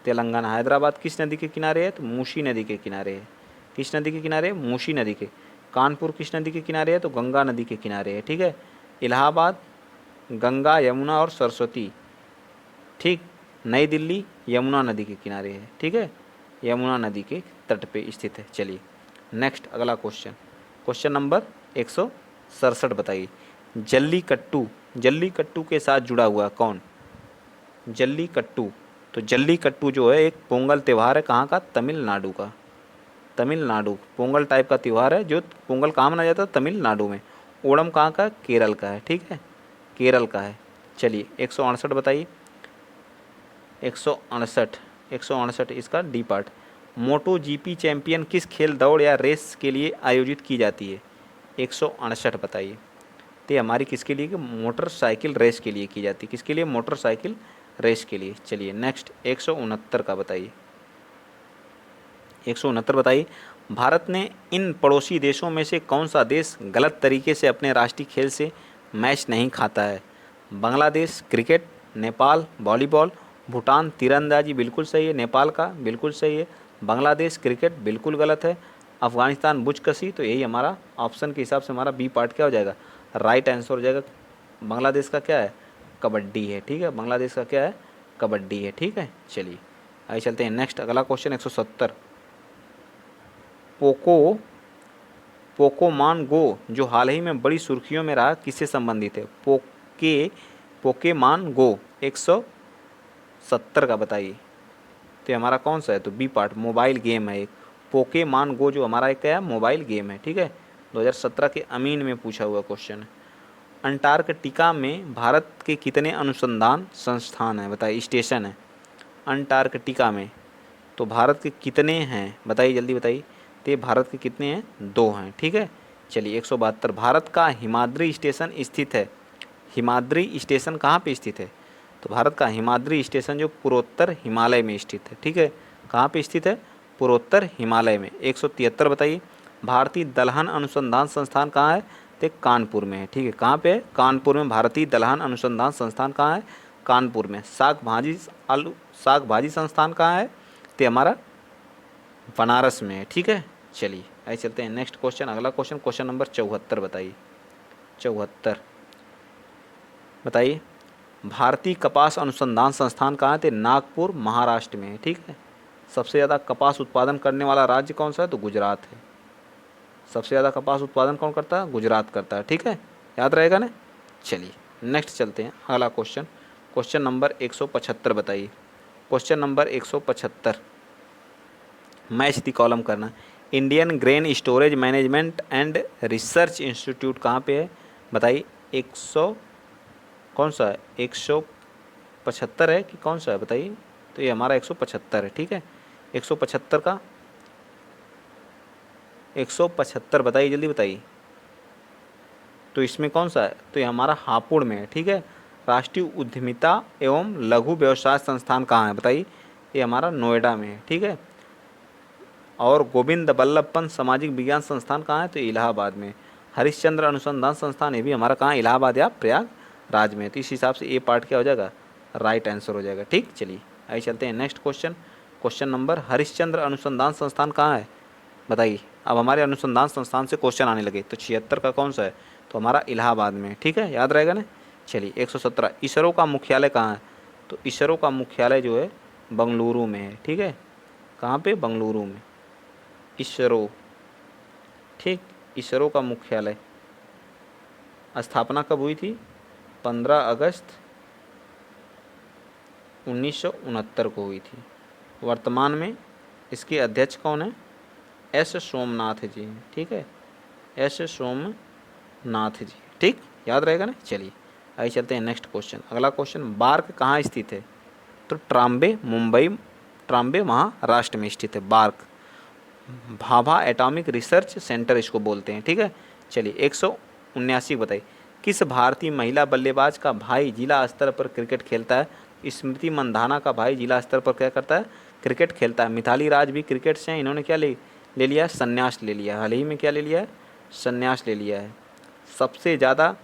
तेलंगाना। हैदराबाद किस नदी के किनारे है? तो मूसी नदी के किनारे है। किस नदी के किनारे? मूसी नदी के। कानपुर किस नदी के किनारे है? तो गंगा नदी के किनारे है। ठीक है, इलाहाबाद गंगा यमुना और सरस्वती। ठीक, नई दिल्ली यमुना नदी के किनारे है। ठीक है, यमुना नदी के तट पे स्थित है। चलिए नेक्स्ट अगला क्वेश्चन, क्वेश्चन नंबर 167 बताइए। जल्लीकट्टू, जल्लीकट्टू के साथ जुड़ा हुआ कौन? जल्लीकट्टू, तो जल्लीकट्टू जो है एक पोंगल त्यौहार है। कहाँ का? तमिलनाडु का। तमिलनाडु पोंगल टाइप का त्यौहार है। जो पोंगल कहाँ मनाया जाता है? तमिलनाडु में। ओणम कहाँ का? केरल का है। ठीक है, केरल का है। चलिए 168 बताइए। 168, 168 इसका डी पार्ट, मोटो GP चैंपियन किस खेल, दौड़ या रेस के लिए आयोजित की जाती है? 168 बताइए। तो हमारी किसके लिए? कि मोटरसाइकिल रेस के लिए की जाती है। किसके लिए? मोटरसाइकिल रेस के लिए। चलिए नेक्स्ट 169 का बताइए। 169 बताइए। भारत ने इन पड़ोसी देशों में से कौन सा देश गलत तरीके से अपने राष्ट्रीय खेल से मैच नहीं खाता है? बांग्लादेश क्रिकेट, नेपाल वॉलीबॉल, भूटान तीरंदाजी बिल्कुल सही है, नेपाल का बिल्कुल सही है, बांग्लादेश क्रिकेट बिल्कुल गलत है, अफ़गानिस्तान बुचकशी। तो यही हमारा ऑप्शन के हिसाब से हमारा बी पार्ट क्या हो जाएगा? राइट आंसर हो जाएगा। बांग्लादेश का क्या है? कबड्डी है। ठीक है, बांग्लादेश का क्या है? कबड्डी है। ठीक है, चलिए आइए चलते हैं नेक्स्ट अगला क्वेश्चन 170, पोकोमान गो जो हाल ही में बड़ी सुर्खियों में रहा किससे संबंधित है? पोकेमान गो 170 का बताइए। तो ये हमारा कौन सा है? तो बी पार्ट, मोबाइल गेम है एक। पोकेमान गो जो हमारा एक क्या है? मोबाइल गेम है। ठीक है, 2017 के अमीन में पूछा हुआ क्वेश्चन है। अंटार्कटिका में भारत के कितने अनुसंधान संस्थान हैं? बताइए, स्टेशन है अंटार्कटिका में। तो भारत के कितने हैं बताइए जल्दी बताइए। तो ये भारत के कितने हैं? 2 हैं। ठीक है, चलिए 172, भारत का हिमाद्री स्टेशन स्थित है। हिमाद्री स्टेशन कहाँ पे स्थित है? तो भारत का हिमाद्री स्टेशन जो पूर्वोत्तर हिमालय में स्थित है। ठीक है, कहाँ पे स्थित है? पूर्वोत्तर हिमालय में। 173 बताइए। भारतीय दलहन अनुसंधान संस्थान कहाँ है? तो कानपुर में है। ठीक है, कहाँ पे है? कानपुर में। भारतीय दलहन अनुसंधान संस्थान कहाँ है? कानपुर में। साग भाजी संस्थान कहाँ है? तो हमारा बनारस में है। ठीक है, चलिए आइए चलते हैं नेक्स्ट क्वेश्चन अगला क्वेश्चन, क्वेश्चन नंबर 74 बताइए। 74 बताइए। भारतीय कपास अनुसंधान संस्थान कहाँ है? तो नागपुर महाराष्ट्र में है। ठीक है, सबसे ज़्यादा कपास उत्पादन करने वाला राज्य कौन सा है? तो गुजरात है। सबसे ज़्यादा कपास उत्पादन कौन करता है? गुजरात करता है। ठीक है, याद रहेगा ना। चलिए नेक्स्ट चलते हैं अगला क्वेश्चन, क्वेश्चन नंबर 175 बताइए। Question number 175, match the column करना। Indian grain storage management and research institute कहाँ पे है? बताइए। 100 कौन सा है? 175 है कि कौन सा है बताइए। तो ये हमारा 175 है, ठीक है। 175 का 175 बताइए, जल्दी बताइए। तो इसमें कौन सा है? तो ये हमारा हापुड़ में है, ठीक है। राष्ट्रीय उद्यमिता एवं लघु व्यवसाय संस्थान कहाँ है बताइए? ये हमारा नोएडा में है, ठीक है। और गोविंद बल्लभ पंत सामाजिक विज्ञान संस्थान कहाँ है? तो इलाहाबाद में। हरिश्चंद्र अनुसंधान संस्थान, ये भी हमारा कहाँ? इलाहाबाद या प्रयागराज में। तो इस हिसाब से ए पार्ट क्या हो जाएगा? राइट आंसर हो जाएगा, ठीक। चलिए आइए चलते हैं next question. Question number, Harishchandra अनुसंधान संस्थान कहाँ है बताइए? अब हमारे अनुसंधान संस्थान से क्वेश्चन आने लगे। तो 76 का कौन सा है? तो हमारा इलाहाबाद में, ठीक है, याद रहेगा ना। चलिए 117, इसरो का मुख्यालय कहाँ है? तो इसरो का मुख्यालय जो है बंगलुरु में है, ठीक है। कहाँ पे? बंगलुरु में इसरो, ठीक। इसरो का मुख्यालय, स्थापना कब हुई थी? 15 अगस्त 1969 को हुई थी। वर्तमान में इसके अध्यक्ष कौन है? एस सोमनाथ जी हैं, ठीक है, एस सोमनाथ जी, ठीक, याद रहेगा ना। चलिए आइए चलते हैं नेक्स्ट क्वेश्चन। अगला क्वेश्चन, बार्क कहाँ स्थित है? तो ट्राम्बे, मुंबई, ट्राम्बे महाराष्ट्र में स्थित है BARC. Bhabha atomic research centre इसको बोलते हैं, ठीक है। चलिए 179 बताइए, किस भारतीय महिला बल्लेबाज का भाई जिला स्तर पर क्रिकेट खेलता है? स्मृति मंधाना का भाई जिला स्तर पर क्या करता है? क्रिकेट खेलता है। मिताली राज भी क्रिकेट से हैं, इन्होंने क्या ले लिया है? संन्यास ले लिया। हाल ही में क्या ले लिया है? संन्यास ले लिया है। सबसे ज़्यादा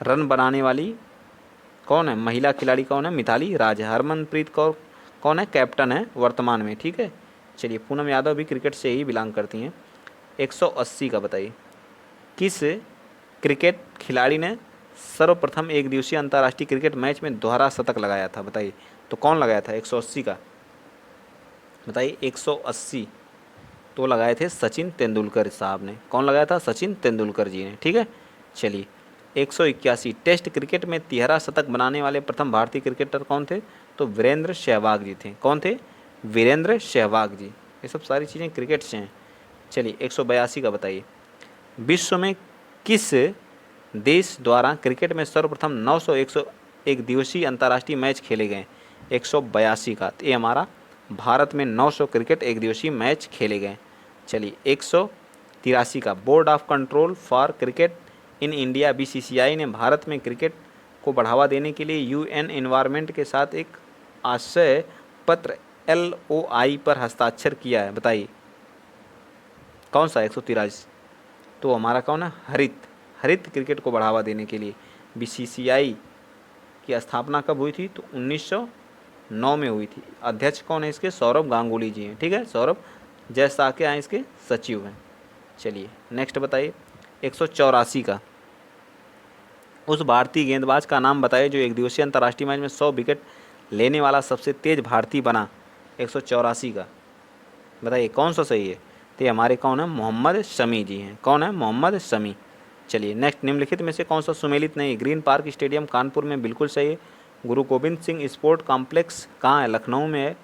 रन बनाने वाली कौन है? महिला खिलाड़ी कौन है? मिताली राज है। हरमनप्रीत कौर कौन है? कैप्टन है वर्तमान में, ठीक है। चलिए पूनम यादव भी क्रिकेट से ही बिलोंग करती हैं। 180 का बताइए, किस क्रिकेट खिलाड़ी ने सर्वप्रथम एक दिवसीय अंतर्राष्ट्रीय क्रिकेट मैच में दोहरा शतक लगाया था बताइए? तो कौन लगाया था 180 का बताइए? 180 तो लगाए थे सचिन तेंदुलकर साहब ने। कौन लगाया था? सचिन तेंदुलकर जी ने, ठीक है। चलिए 181, टेस्ट क्रिकेट में तिहरा शतक बनाने वाले प्रथम भारतीय क्रिकेटर कौन थे? तो वीरेंद्र सहवाग जी थे। कौन थे? वीरेंद्र सहवाग जी। ये सब सारी चीज़ें क्रिकेट से हैं। चलिए 182 का बताइए, विश्व में किस देश द्वारा क्रिकेट में सर्वप्रथम 900 एक दिवसीय अंतर्राष्ट्रीय मैच खेले गए? 182 का, तो ये हमारा भारत में 900 क्रिकेट एक दिवसीय मैच खेले गए। चलिए 183 का, board of control for cricket in India BCCI ने भारत में क्रिकेट को बढ़ावा देने के लिए यूएन एनवायरनमेंट के साथ एक आशय पत्र LOI पर हस्ताक्षर किया है बताइए? कौन सा? 183 तो हमारा कौन है? हरित क्रिकेट को बढ़ावा देने के लिए बीसीसीआई की स्थापना कब हुई थी? तो 1909 में हुई थी। अध्यक्ष कौन है इसके? सौरभ गांगुली जी हैं, ठीक है। सौरभ जैसा के आए इसके सचिव हैं। चलिए नेक्स्ट बताइए 184 का, उस भारतीय गेंदबाज का नाम बताइए जो एक दिवसीय अंतर्राष्ट्रीय मैच में 100 विकेट लेने वाला सबसे तेज भारतीय बना। 184 का बताइए कौन सा सही है? तो ये हमारे कौन है? मोहम्मद शमी जी हैं। कौन है? मोहम्मद शमी। चलिए नेक्स्ट, निम्नलिखित में से कौन सा सुमेलित नहीं? ग्रीन पार्क स्टेडियम कानपुर में, बिल्कुल सही है। गुरु गोविंद सिंह स्पोर्ट कॉम्प्लेक्स कहाँ है? लखनऊ में है,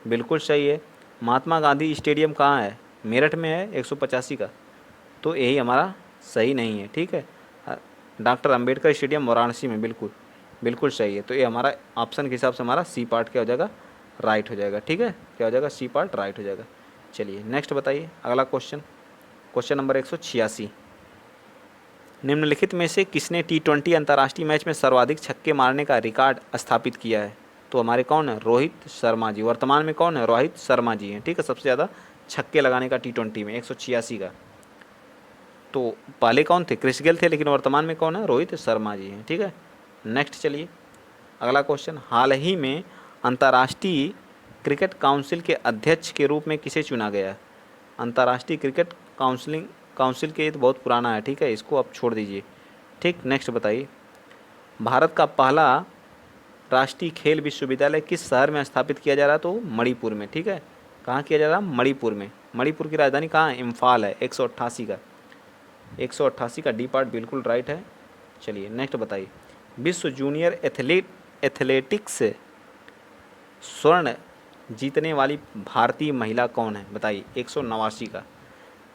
बिल्कुल सही है। महात्मा गांधी स्टेडियम कहाँ है? मेरठ में है। 185 का, तो यही हमारा सही नहीं है, ठीक है। डॉक्टर अंबेडकर स्टेडियम वाराणसी में, बिल्कुल सही है। तो ये हमारा ऑप्शन के हिसाब से हमारा सी पार्ट क्या हो जाएगा? राइट हो जाएगा, ठीक है। क्या हो जाएगा? सी पार्ट राइट हो जाएगा। चलिए नेक्स्ट बताइए अगला क्वेश्चन। क्वेश्चन नंबर 186, निम्नलिखित में से किसने T20 अंतर्राष्ट्रीय मैच में सर्वाधिक छक्के मारने का रिकॉर्ड स्थापित किया है? तो हमारे कौन है? रोहित शर्मा जी। वर्तमान में कौन है? रोहित शर्मा जी हैं, ठीक है। सबसे ज़्यादा छक्के लगाने का T20 में 186 का। तो पहले कौन थे? क्रिस गेल थे, लेकिन वर्तमान में कौन है? रोहित शर्मा जी हैं, ठीक है। नेक्स्ट चलिए अगला क्वेश्चन, हाल ही में अंतर्राष्ट्रीय क्रिकेट काउंसिल के अध्यक्ष के रूप में किसे चुना गया? अंतर्राष्ट्रीय क्रिकेट काउंसिल के, ये तो बहुत पुराना है, ठीक है, इसको आप छोड़ दीजिए, ठीक। नेक्स्ट बताइए, भारत का पहला राष्ट्रीय खेल विश्वविद्यालय किस शहर में स्थापित किया जा रहा है? तो मणिपुर में, ठीक है। कहाँ किया जा रहा है? मणिपुर में। मणिपुर की राजधानी कहाँ है? इम्फाल है। 188 का, 188 का डी पार्ट बिल्कुल राइट है। चलिए नेक्स्ट बताइए, विश्व जूनियर एथलेटिक्स स्वर्ण जीतने वाली भारतीय महिला कौन है बताइए? 189 का,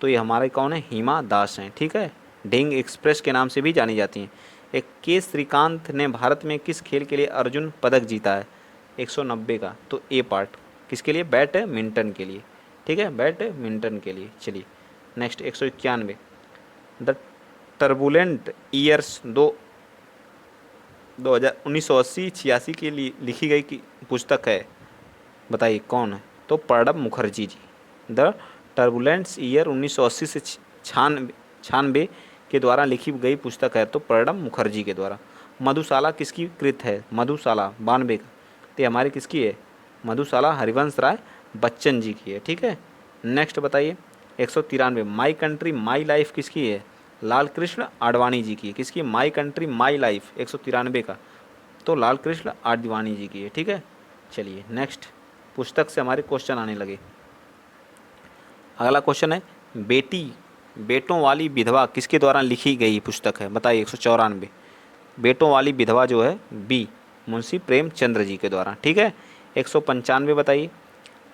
तो ये हमारे कौन है? हिमा दास हैं, ठीक है। ढिंग एक्सप्रेस के नाम से भी जानी जाती हैं। एक के श्रीकांत ने भारत में किस खेल के लिए अर्जुन पदक जीता है? 190 का, तो ए पार्ट किसके लिए, बैडमिंटन के लिए, ठीक है, बैडमिंटन के लिए। चलिए नेक्स्ट 191, द टर्बुलेंट ईयर्स 1980-86 के लिए लिखी गई की पुस्तक है, बताइए कौन है, तो प्रणब मुखर्जी जी। द टर्बुलेंट्स ईयर 1980 से 96 के द्वारा लिखी गई पुस्तक है, तो प्रणब मुखर्जी के द्वारा। मधुशाला किसकी कृत है, मधुशाला 92 का, तो ये हमारी किसकी है, मधुशाला हरिवंश राय बच्चन जी की है, ठीक है। नेक्स्ट बताइए 193, माई कंट्री माई लाइफ किसकी है, लाल कृष्ण आडवाणी जी की है, किसकी, माई कंट्री माई लाइफ 193 का, तो लाल कृष्ण आडवाणी जी की है, ठीक है। चलिए नेक्स्ट पुस्तक से हमारे क्वेश्चन आने लगे। अगला क्वेश्चन है, बेटों वाली विधवा किसके द्वारा लिखी गई पुस्तक है, बताइए 194, बेटों वाली विधवा जो है बी मुंशी प्रेमचंद्र जी के द्वारा, ठीक है। 195 बताइए,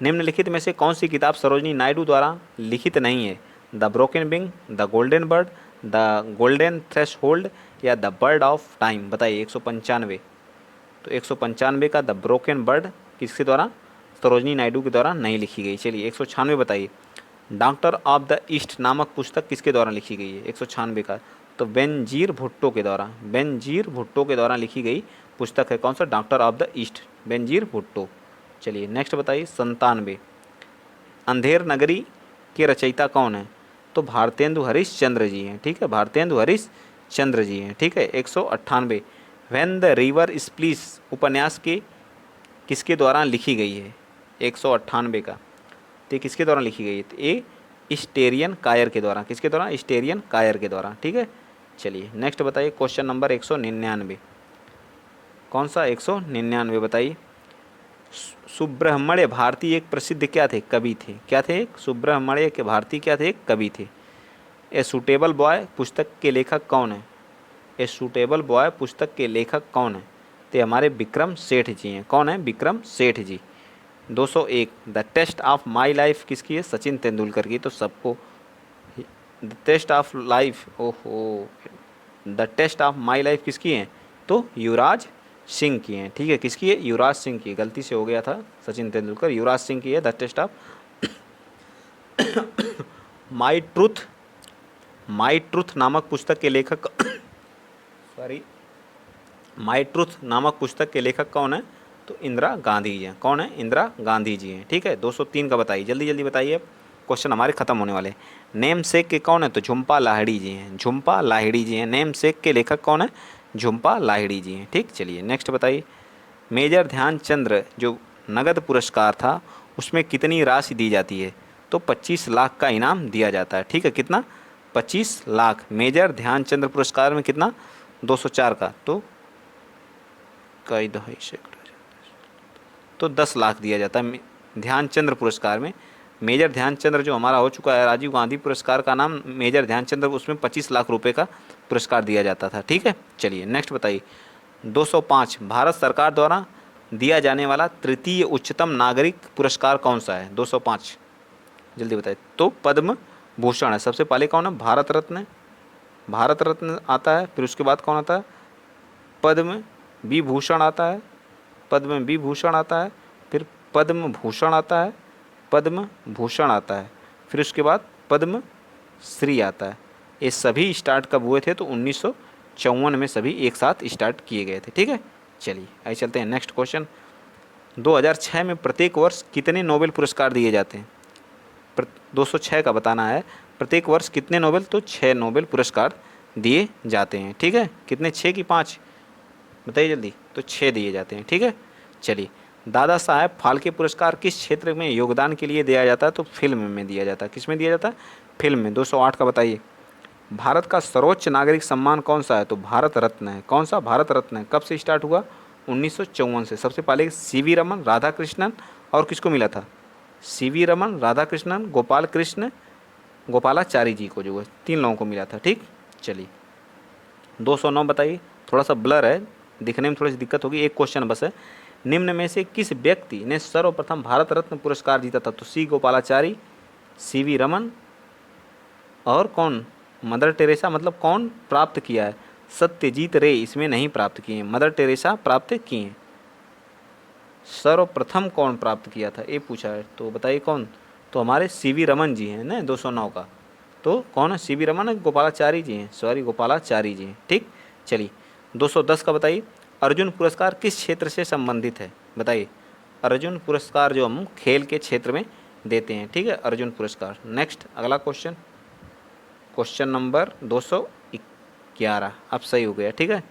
निम्नलिखित में से कौन सी किताब सरोजिनी नायडू द्वारा लिखित नहीं है, the broken wing, the golden bird, the golden threshold या द बर्ड ऑफ टाइम, बताइए 195, तो 195 का द ब्रोकन बर्ड किसके द्वारा, सरोजिनी नायडू के द्वारा नहीं लिखी गई। चलिए 196 बताइए, डॉक्टर ऑफ द ईस्ट नामक पुस्तक किसके द्वारा लिखी गई है, 196 का, तो बेनजीर भुट्टो के द्वारा, बेनजीर भुट्टो के द्वारा लिखी गई पुस्तक है, कौन सा, doctor of the east, Benazir Bhutto. चलिए नेक्स्ट बताइए 97, अंधेर नगरी के रचयिता कौन है, तो भारतेंदु हरिश्चंद्र जी हैं, ठीक है, भारतेंदु हरिश्चंद्र जी हैं, ठीक है। 198, व्हेन द रिवर स्प्लीस उपन्यास के किसके द्वारा लिखी गई है, 198 का, तो किसके द्वारा लिखी गई है, तो ए स्टेरियन कायर के द्वारा, किसके द्वारा, स्टेरियन कायर के द्वारा, ठीक है। चलिए नेक्स्ट बताइए क्वेश्चन नंबर 199, कौन सा, 199 बताइए, सुब्रह्मण्य भारती एक प्रसिद्ध क्या थे, कवि थे, क्या थे, सुब्रह्मण्य के भारती क्या थे, कवि थे। ए सूटेबल बॉय पुस्तक के लेखक कौन है, ए सूटेबल बॉय पुस्तक के लेखक कौन है, तो हमारे विक्रम सेठ जी हैं, कौन है, Vikram Seth ji. 201, the test of my life किसकी है, सचिन तेंदुलकर की, तो सबको द टेस्ट ऑफ लाइफ, ओहो, the test of my life किसकी है, तो युवराज सिंह की हैं, ठीक है, किसकी है, युवराज सिंह की, गलती से हो गया था सचिन तेंदुलकर, युवराज सिंह की है the test of. My truth नामक पुस्तक के लेखक सॉरी माई ट्रूथ नामक पुस्तक के लेखक कौन है, तो इंदिरा गांधी जी हैं, कौन है, इंदिरा गांधी जी हैं, ठीक है। 203 का बताइए, जल्दी जल्दी बताइए, क्वेश्चन हमारे खत्म होने वाले। नेम सेक के कौन है, तो झुम्पा लाहिड़ी जी हैं, झुम्पा लाहिड़ी जी हैं, नेम सेक के लेखक कौन है, झुम्पा लाहिड़ी जी हैं, ठीक। चलिए नेक्स्ट बताइए, मेजर ध्यानचंद्र जो नगद पुरस्कार था उसमें कितनी राशि दी जाती है, तो 25 लाख का इनाम दिया जाता है, ठीक है, कितना, 25 लाख, मेजर ध्यानचंद्र पुरस्कार में कितना, 204 का, तो कई दहाई सैकड़ों, तो 10 लाख दिया जाता है ध्यानचंद्र पुरस्कार में। मेजर ध्यानचंद्र जो हमारा हो चुका है राजीव गांधी पुरस्कार का नाम मेजर ध्यानचंद्र, उसमें 25 लाख रुपए का पुरस्कार दिया जाता था, ठीक है। चलिए नेक्स्ट बताइए 205, भारत सरकार द्वारा दिया जाने वाला तृतीय उच्चतम नागरिक पुरस्कार कौन सा है, 205 जल्दी बताइए, तो पद्म भूषण है, सबसे पहले कौन है, भारत रत्न है, भारत रत्न आता है, फिर उसके बाद कौन आता है, पद्म विभूषण आता है, पद्म विभूषण आता है, फिर पद्म भूषण आता है, पद्म भूषण आता है, फिर उसके बाद पद्म श्री आता है। ये सभी स्टार्ट कब हुए थे, तो 1954 में सभी एक साथ स्टार्ट किए गए थे, ठीक है। चलिए आइए चलते हैं नेक्स्ट क्वेश्चन। 2006 में प्रत्येक वर्ष कितने नोबेल पुरस्कार दिए जाते हैं, 206 का बताना है, प्रत्येक वर्ष कितने नोबेल, तो 6 नोबेल पुरस्कार दिए जाते हैं, ठीक है। कितने, 6 की 5 बताइए जल्दी, तो 6 दिए जाते हैं, ठीक है। चलिए दादा साहेब फाल्के पुरस्कार किस क्षेत्र में योगदान के लिए दिया जाता है, तो फिल्म में दिया जाता है, किस में दिया जाता है, फिल्म में। 208 का बताइए, भारत का सर्वोच्च नागरिक सम्मान कौन सा है, तो भारत रत्न है, कौन सा, भारत रत्न है, कब से स्टार्ट हुआ, 1954 से। सबसे पहले सीवी रमन, राधा कृष्णन और किसको मिला था, सीवी रमन, राधा कृष्णन, गोपाल कृष्ण गोपालाचारी जी को, जो है 3 लोगों को मिला था, ठीक। चलिए 209 बताइए, थोड़ा सा ब्लर है, दिखने में थोड़ी सी दिक्कत होगी, एक क्वेश्चन बस है, निम्न में से किस व्यक्ति ने सर्वप्रथम भारत रत्न पुरस्कार जीता था, तो सी गोपालाचारी, सीवी रमन और कौन, मदर टेरेसा, मतलब कौन प्राप्त किया है, सत्यजीत रे इसमें नहीं प्राप्त किए हैं, मदर टेरेसा प्राप्त किए हैं। सर्वप्रथम कौन प्राप्त किया था, ये पूछा है, तो बताइए कौन। तो हमारे सीवी रमन जी हैं ना 209 का। तो कौन है, सीवी रमन है, गोपालाचारी जी हैं, सॉरी गोपालाचारी जी हैं, ठीक। चलिए 210 का बताइए, अर्जुन पुरस्कार किस क्षेत्र से संबंधित है, बताइए। अर्जुन पुरस्कार जो हम खेल के क्षेत्र में देते हैं, ठीक है, अर्जुन पुरस्कार। नेक्स्ट अगला क्वेश्चन, क्वेश्चन नंबर 211, अब सही हो गया, ठीक है।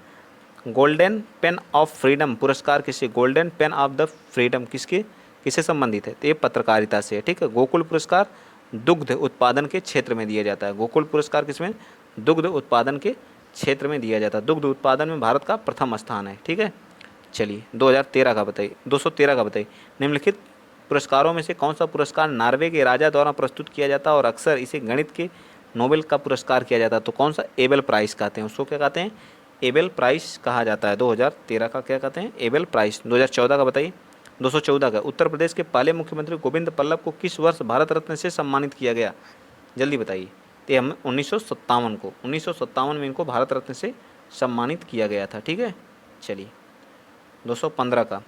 गोल्डन पेन ऑफ फ्रीडम पुरस्कार किसे, golden pain of the freedom किसके, किससे संबंधित है, तो ये पत्रकारिता से है, ठीक है। गोकुल पुरस्कार दुग्ध उत्पादन के क्षेत्र में दिया जाता है, गोकुल पुरस्कार किसमें, दुग्ध उत्पादन के क्षेत्र में दिया जाता है, दुग्ध उत्पादन में भारत का प्रथम स्थान है, ठीक है। चलिए 2013 का बताइए, 213 का बताइए, निम्नलिखित पुरस्कारों में से कौन सा पुरस्कार नॉर्वे के राजा द्वारा प्रस्तुत किया जाता है और अक्सर इसे गणित के नोबेल का पुरस्कार किया जाता है, तो कौन सा, एबेल प्राइज़ कहते हैं उसको, क्या कहते हैं, एबेल प्राइज़ कहा जाता है। 2013 का क्या कहते हैं, एबेल प्राइज़। 2014 का बताइए, 214 का, उत्तर प्रदेश के पहले मुख्यमंत्री गोविंद बल्लभ को किस वर्ष भारत रत्न से सम्मानित किया गया, जल्दी बताइए। तो हम 1957 में इनको भारत रत्न से सम्मानित किया गया था, ठीक है। चलिए 215 का,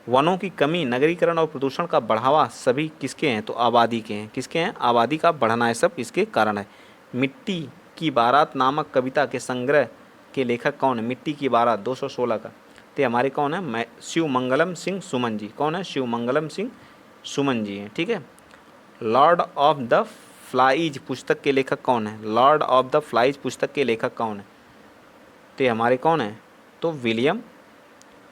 वनों की कमी, नगरीकरण और प्रदूषण का बढ़ावा सभी किसके हैं, तो आबादी के हैं, किसके हैं, आबादी का बढ़ना है, सब इसके कारण है। मिट्टी की बारात नामक कविता के संग्रह के लेखक कौन है, मिट्टी की बारात 216 का, तो हमारे कौन है, शिवमंगलम सिंह सुमन जी, कौन है, शिवमंगलम सिंह सुमन जी हैं, ठीक है। लॉर्ड ऑफ द फ्लाइज पुस्तक के लेखक कौन है, लॉर्ड ऑफ द फ्लाइज पुस्तक के लेखक कौन है, तो हमारे कौन है, तो विलियम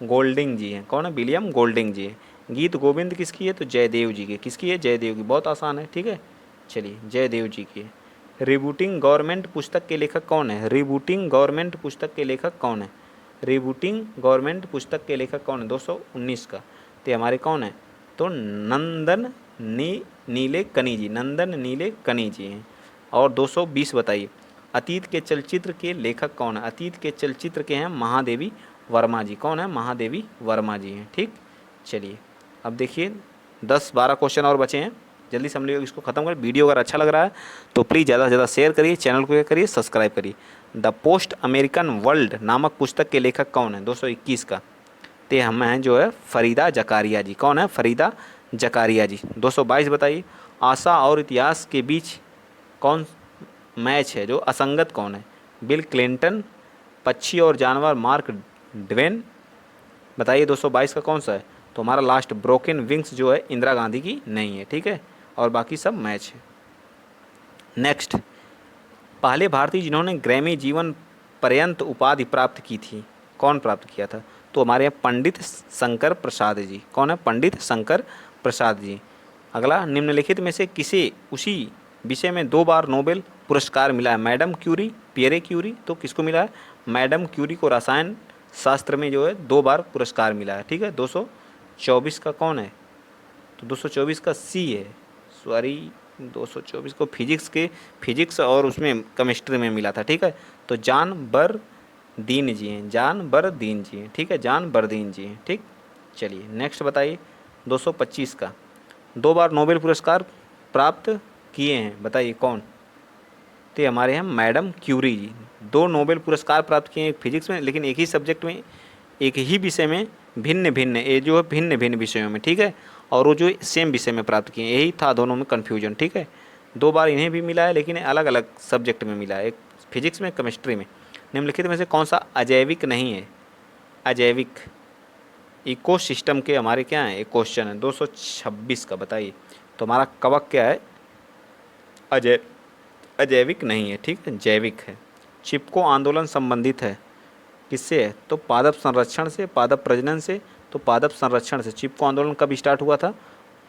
गोल्डिंग जी हैं, कौन है, विलियम गोल्डिंग जी हैं। गीत गोविंद किसकी है, तो जयदेव जी की, किसकी है, जयदेव की, बहुत आसान है, ठीक है। चलिए जयदेव जी की है। रिबूटिंग गवर्नमेंट पुस्तक के लेखक कौन है, रिबूटिंग गवर्नमेंट पुस्तक के लेखक कौन है, रिबूटिंग गवर्नमेंट पुस्तक के लेखक कौन है, 219 का, तो हमारे कौन है, तो नंदन नीले कनी जी, नंदन नीले कनी जी हैं। और 220 बताइए, अतीत के चलचित्र के लेखक कौन है, अतीत के चलचित्र के हैं महादेवी वर्मा जी, कौन है, महादेवी वर्मा जी हैं, ठीक। चलिए अब देखिए 10-12 क्वेश्चन और बचे हैं, जल्दी से हम लोग इसको खत्म करें। वीडियो अगर अच्छा लग रहा है तो प्लीज़ ज़्यादा से ज़्यादा शेयर करिए, चैनल को क्या करिए, सब्सक्राइब करिए। द पोस्ट अमेरिकन वर्ल्ड नामक पुस्तक के लेखक कौन है, 221 का, ते हम हैं जो है फरीदा जकारिया जी, कौन है, फरीदा जकारिया जी। 222 बताइए, आशा और इतिहास के बीच कौन मैच है जो असंगत कौन है, बिल क्लिंटन, पक्षी और जानवर मार्क ट्वेन, बताइए 222 का कौन सा है, तो हमारा लास्ट ब्रोकन विंग्स जो है इंदिरा गांधी की नहीं है, ठीक है, और बाकी सब मैच है। नेक्स्ट, पहले भारतीय जिन्होंने ग्रैमी जीवन पर्यंत उपाधि प्राप्त की थी, कौन प्राप्त किया था, तो हमारे यहाँ पंडित शंकर प्रसाद जी, कौन है, पंडित शंकर प्रसाद जी। अगला, निम्नलिखित में से किसे उसी विषय में 2 बार नोबेल पुरस्कार मिला है, मैडम क्यूरी, पियरे क्यूरी, तो किसको मिला है, मैडम क्यूरी को रसायन शास्त्र में जो है 2 बार पुरस्कार मिला है, ठीक है। 224 का कौन है, तो 224 का सी है, सॉरी 224 को फिजिक्स और उसमें केमिस्ट्री में मिला था, ठीक है। तो जान बरदीन जी हैं, जान बरदीन जी हैं, ठीक है, जान बरदीन जी हैं, ठीक। चलिए नेक्स्ट बताइए, 225 का, 2 बार नोबेल पुरस्कार प्राप्त किए हैं, बताइए कौन, तो हमारे यहाँ मैडम क्यूरी जी, 2 नोबेल पुरस्कार प्राप्त किए हैं, एक फिजिक्स में, लेकिन एक ही सब्जेक्ट में, एक ही विषय में, भिन्न भिन्न, ये जो है भिन्न भिन्न विषयों में, ठीक है, और वो जो सेम विषय में प्राप्त किए, यही था दोनों में कन्फ्यूजन, ठीक है। 2 बार इन्हें भी मिला है, लेकिन अलग अलग सब्जेक्ट में मिला है, एक फिजिक्स में, केमिस्ट्री में। निम्नलिखित में से कौन सा अजैविक नहीं है, अजैविक, इको सिस्टम के हमारे क्या हैं, एक क्वेश्चन है 226 का, बताइए। तो हमारा कवक क्या है, अजैविक नहीं है, ठीक है, जैविक है। चिपको आंदोलन संबंधित है किससे है, तो पादप संरक्षण से, पादप प्रजनन से, तो पादप संरक्षण से। चिपको आंदोलन कब स्टार्ट हुआ था,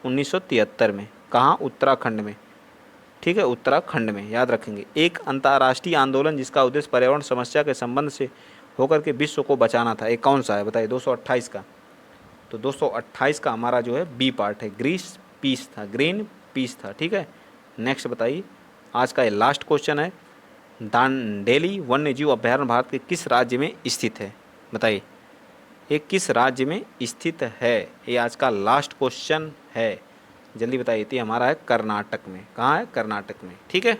1973 में, कहाँ, उत्तराखंड में, ठीक है, उत्तराखंड में, याद रखेंगे। एक अंतर्राष्ट्रीय आंदोलन जिसका उद्देश्य पर्यावरण समस्या के संबंध से होकर के विश्व को बचाना था, एक कौन सा है, बताइए। 228 का, तो 228 का हमारा जो है बी पार्ट है, ग्रीस पीस था, ग्रीन पीस था, ठीक है। नेक्स्ट बताइए, आज का ये लास्ट क्वेश्चन है, दांडेली वन्य जीव अभयारण्य भारत के किस राज्य में स्थित है, बताइए, ये किस राज्य में स्थित है, ये आज का लास्ट क्वेश्चन है, जल्दी बताइए। तो हमारा है कर्नाटक में, कहाँ है, कर्नाटक में, ठीक है।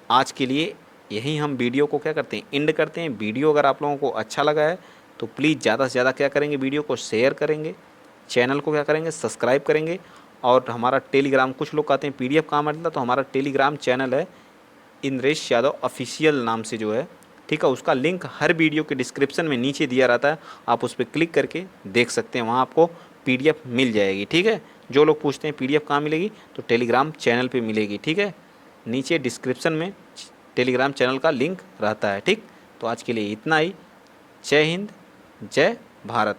आज के लिए यही हम वीडियो को क्या करते हैं, एंड करते हैं। वीडियो अगर आप लोगों को अच्छा लगा है तो प्लीज़ ज़्यादा से ज़्यादा क्या करेंगे, वीडियो को शेयर करेंगे, चैनल को क्या करेंगे, सब्सक्राइब करेंगे। और हमारा टेलीग्राम, कुछ लोग कहते हैं पीडीएफ कहाँ मिलता, तो हमारा टेलीग्राम चैनल है इंद्रेश यादव ऑफिशियल नाम से जो है, ठीक है। उसका लिंक हर वीडियो के डिस्क्रिप्शन में नीचे दिया रहता है, आप उस पर क्लिक करके देख सकते हैं, वहाँ आपको पीडीएफ मिल जाएगी, ठीक है। जो लोग पूछते हैं पीडीएफ कहाँ मिलेगी, तो टेलीग्राम चैनल पे मिलेगी, ठीक है। नीचे डिस्क्रिप्शन में टेलीग्राम चैनल का लिंक रहता है, ठीक। तो आज के लिए इतना ही। जय हिंद, जय भारत।